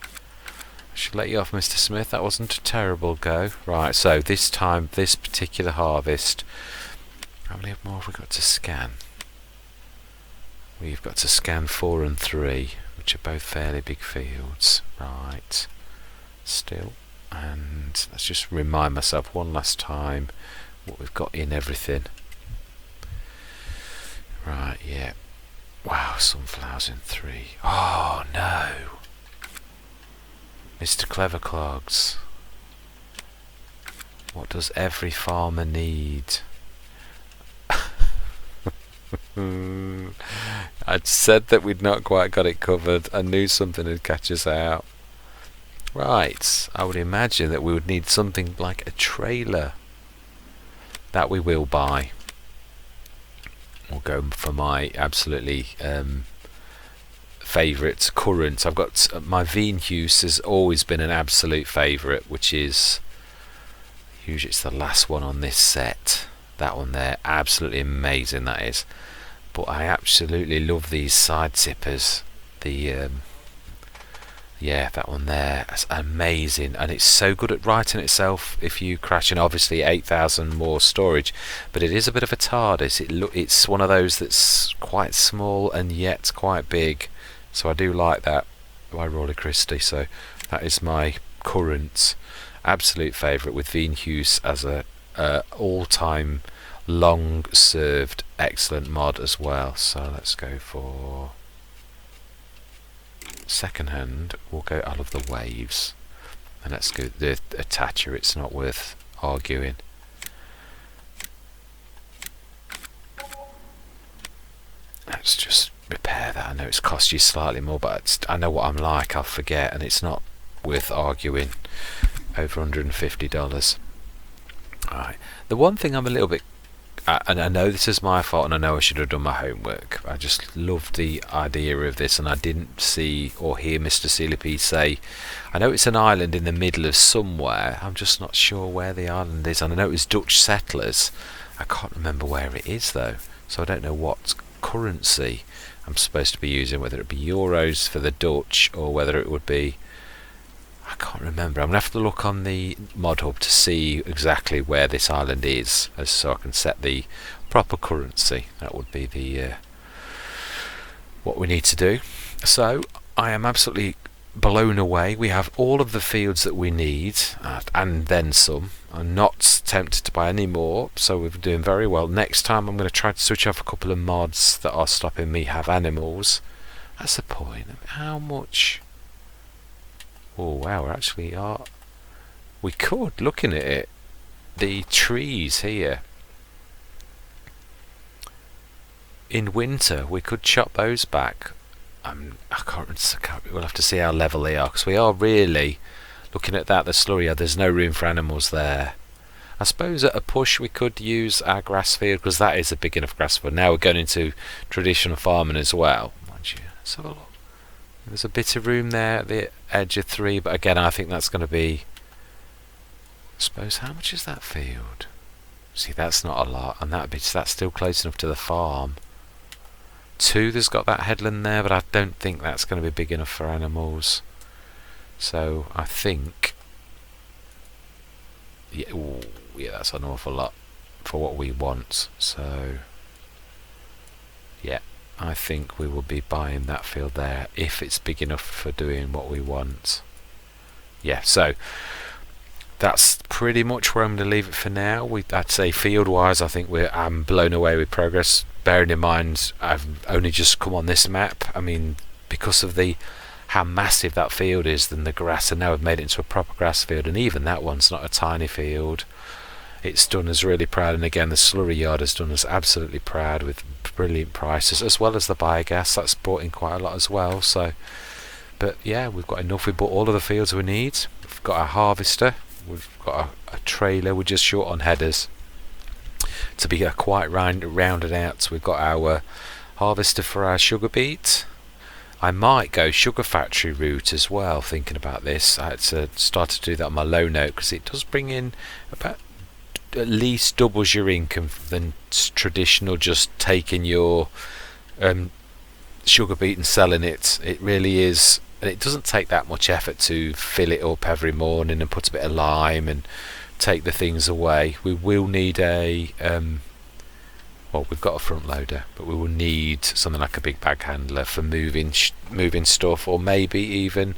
I should let you off, Mr. Smith, that wasn't a terrible go. Right, so this time, this particular harvest, how many more have we got to scan? We've got to scan 4 and 3, which are both fairly big fields. Right, still. And let's just remind myself one last time what we've got in everything. Right, yeah. Wow, sunflowers in 3. Oh no! Mr. Cleverclogs. What does every farmer need? I'd said that we'd not quite got it covered. I knew something would catch us out. Right, I would imagine that we would need something like a trailer. That we will buy. We'll go for my absolutely favourite current. I've got my Venus has always been an absolute favourite, which is usually it's the last one on this set. That one there, absolutely amazing that is. But I absolutely love these side tippers. The yeah, that one there, that's amazing, and it's so good at righting itself if you crash. And obviously 8,000 more storage, but it is a bit of a TARDIS. It's one of those that's quite small and yet quite big, so I do like that by Roller Christie. So that is my current absolute favourite, with Venus as a all-time long served excellent mod as well. So let's go for second hand. We'll go out of the waves, and let's go the attacher. It's not worth arguing. Let's just repair that. I know it's cost you slightly more, but I know what I'm like, I'll forget, and it's not worth arguing over $150. Alright, the one thing I'm a little bit, and I know this is my fault, and I know I should have done my homework. I just loved the idea of this, and I didn't see or hear Mr. CLP say, I know it's an island in the middle of somewhere, I'm just not sure where the island is, and I know it was Dutch settlers. I can't remember where it is though, so I don't know what currency I'm supposed to be using, whether it be euros for the Dutch or whether it would be, I can't remember. I'm going to have to look on the mod hub to see exactly where this island is, so I can set the proper currency. That would be the what we need to do. So I am absolutely blown away. We have all of the fields that we need, and then some. I'm not tempted to buy any more, so we're doing very well. Next time I'm going to try to switch off a couple of mods that are stopping me have animals. That's the point. How much? Oh wow, we could, looking at it, the trees here in winter, we could chop those back. I can't, we'll have to see how level they are, because we are really looking at that, the slurry, there's no room for animals there. I suppose at a push we could use our grass field, because that is a big enough grass field. Now we're going into traditional farming as well. Mind you, let's have a look. There's a bit of room there at the edge of 3, but again I think that's going to be, I suppose, how much is that field? See, that's not a lot, and that's still close enough to the farm. 2, there's got that headland there, but I don't think that's going to be big enough for animals. So I think, yeah, ooh, yeah, that's an awful lot for what we want. So yeah, I think we will be buying that field there if it's big enough for doing what we want. Yeah, so that's pretty much where I'm going to leave it for now. I'd say field wise, I think I'm blown away with progress, bearing in mind I've only just come on this map. I mean, because of how massive that field is, then the grass, and now I've made it into a proper grass field, and even that one's not a tiny field. It's done us really proud, and again the slurry yard has done us absolutely proud with brilliant prices, as well as the biogas that's brought in quite a lot as well. So, but yeah, we've got enough. We bought all of the fields we need. We've got our harvester, we've got a trailer. We're just short on headers to be quite rounded out. So we've got our harvester for our sugar beet. I might go sugar factory route as well, thinking about this. I had to start to do that on my low note, because it does bring in about at least doubles your income than traditional just taking your sugar beet and selling it. It really is, and it doesn't take that much effort to fill it up every morning and put a bit of lime and take the things away. We will need a well, we've got a front loader, but we will need something like a big bag handler for moving stuff, or maybe even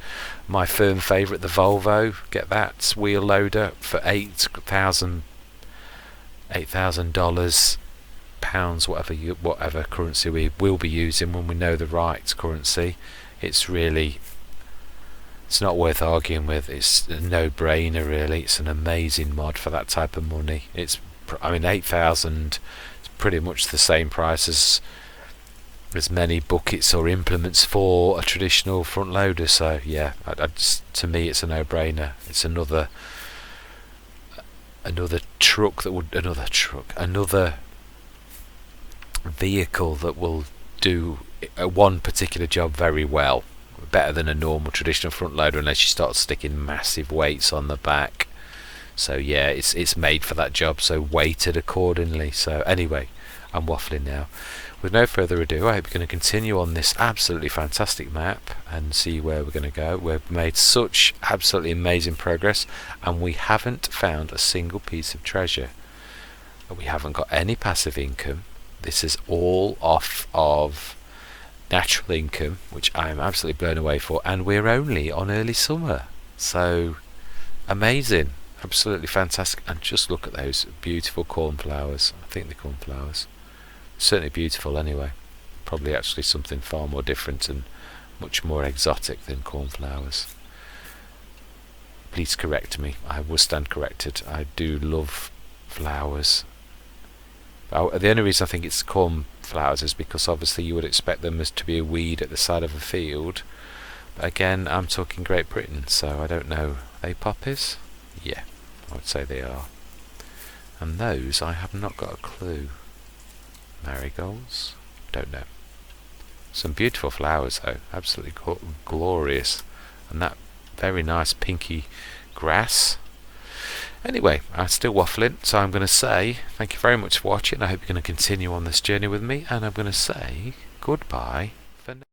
my firm favourite, the Volvo. Get that wheel loader for $8,000, pounds, whatever currency we will be using when we know the right currency. It's not worth arguing with. It's a no-brainer, really. It's an amazing mod for that type of money. I mean, 8,000 is pretty much the same price as many buckets or implements for a traditional front loader. So yeah, to me it's a no-brainer. It's another vehicle that will do one particular job very well, better than a normal traditional front loader, unless you start sticking massive weights on the back. So yeah, it's made for that job, so weighted accordingly. So anyway, I'm waffling now. With no further ado, I hope you're going to continue on this absolutely fantastic map and see where we're going to go. We've made such absolutely amazing progress, and we haven't found a single piece of treasure. We haven't got any passive income. This is all off of natural income, which I am absolutely blown away for, and we're only on early summer. So amazing, absolutely fantastic. And just look at those beautiful cornflowers. I think they're cornflowers. Certainly beautiful anyway. Probably actually something far more different and much more exotic than cornflowers. Please correct me. I will stand corrected. I do love flowers. The only reason I think it's cornflowers is because obviously you would expect them as to be a weed at the side of a field. But again, I'm talking Great Britain, so I don't know. Are they poppies? Yeah, I would say they are. And those, I have not got a clue. Marigolds? Don't know. Some beautiful flowers though, absolutely glorious. And that very nice pinky grass. Anyway, I'm still waffling, so I'm going to say thank you very much for watching. I hope you're going to continue on this journey with me, and I'm going to say goodbye for now.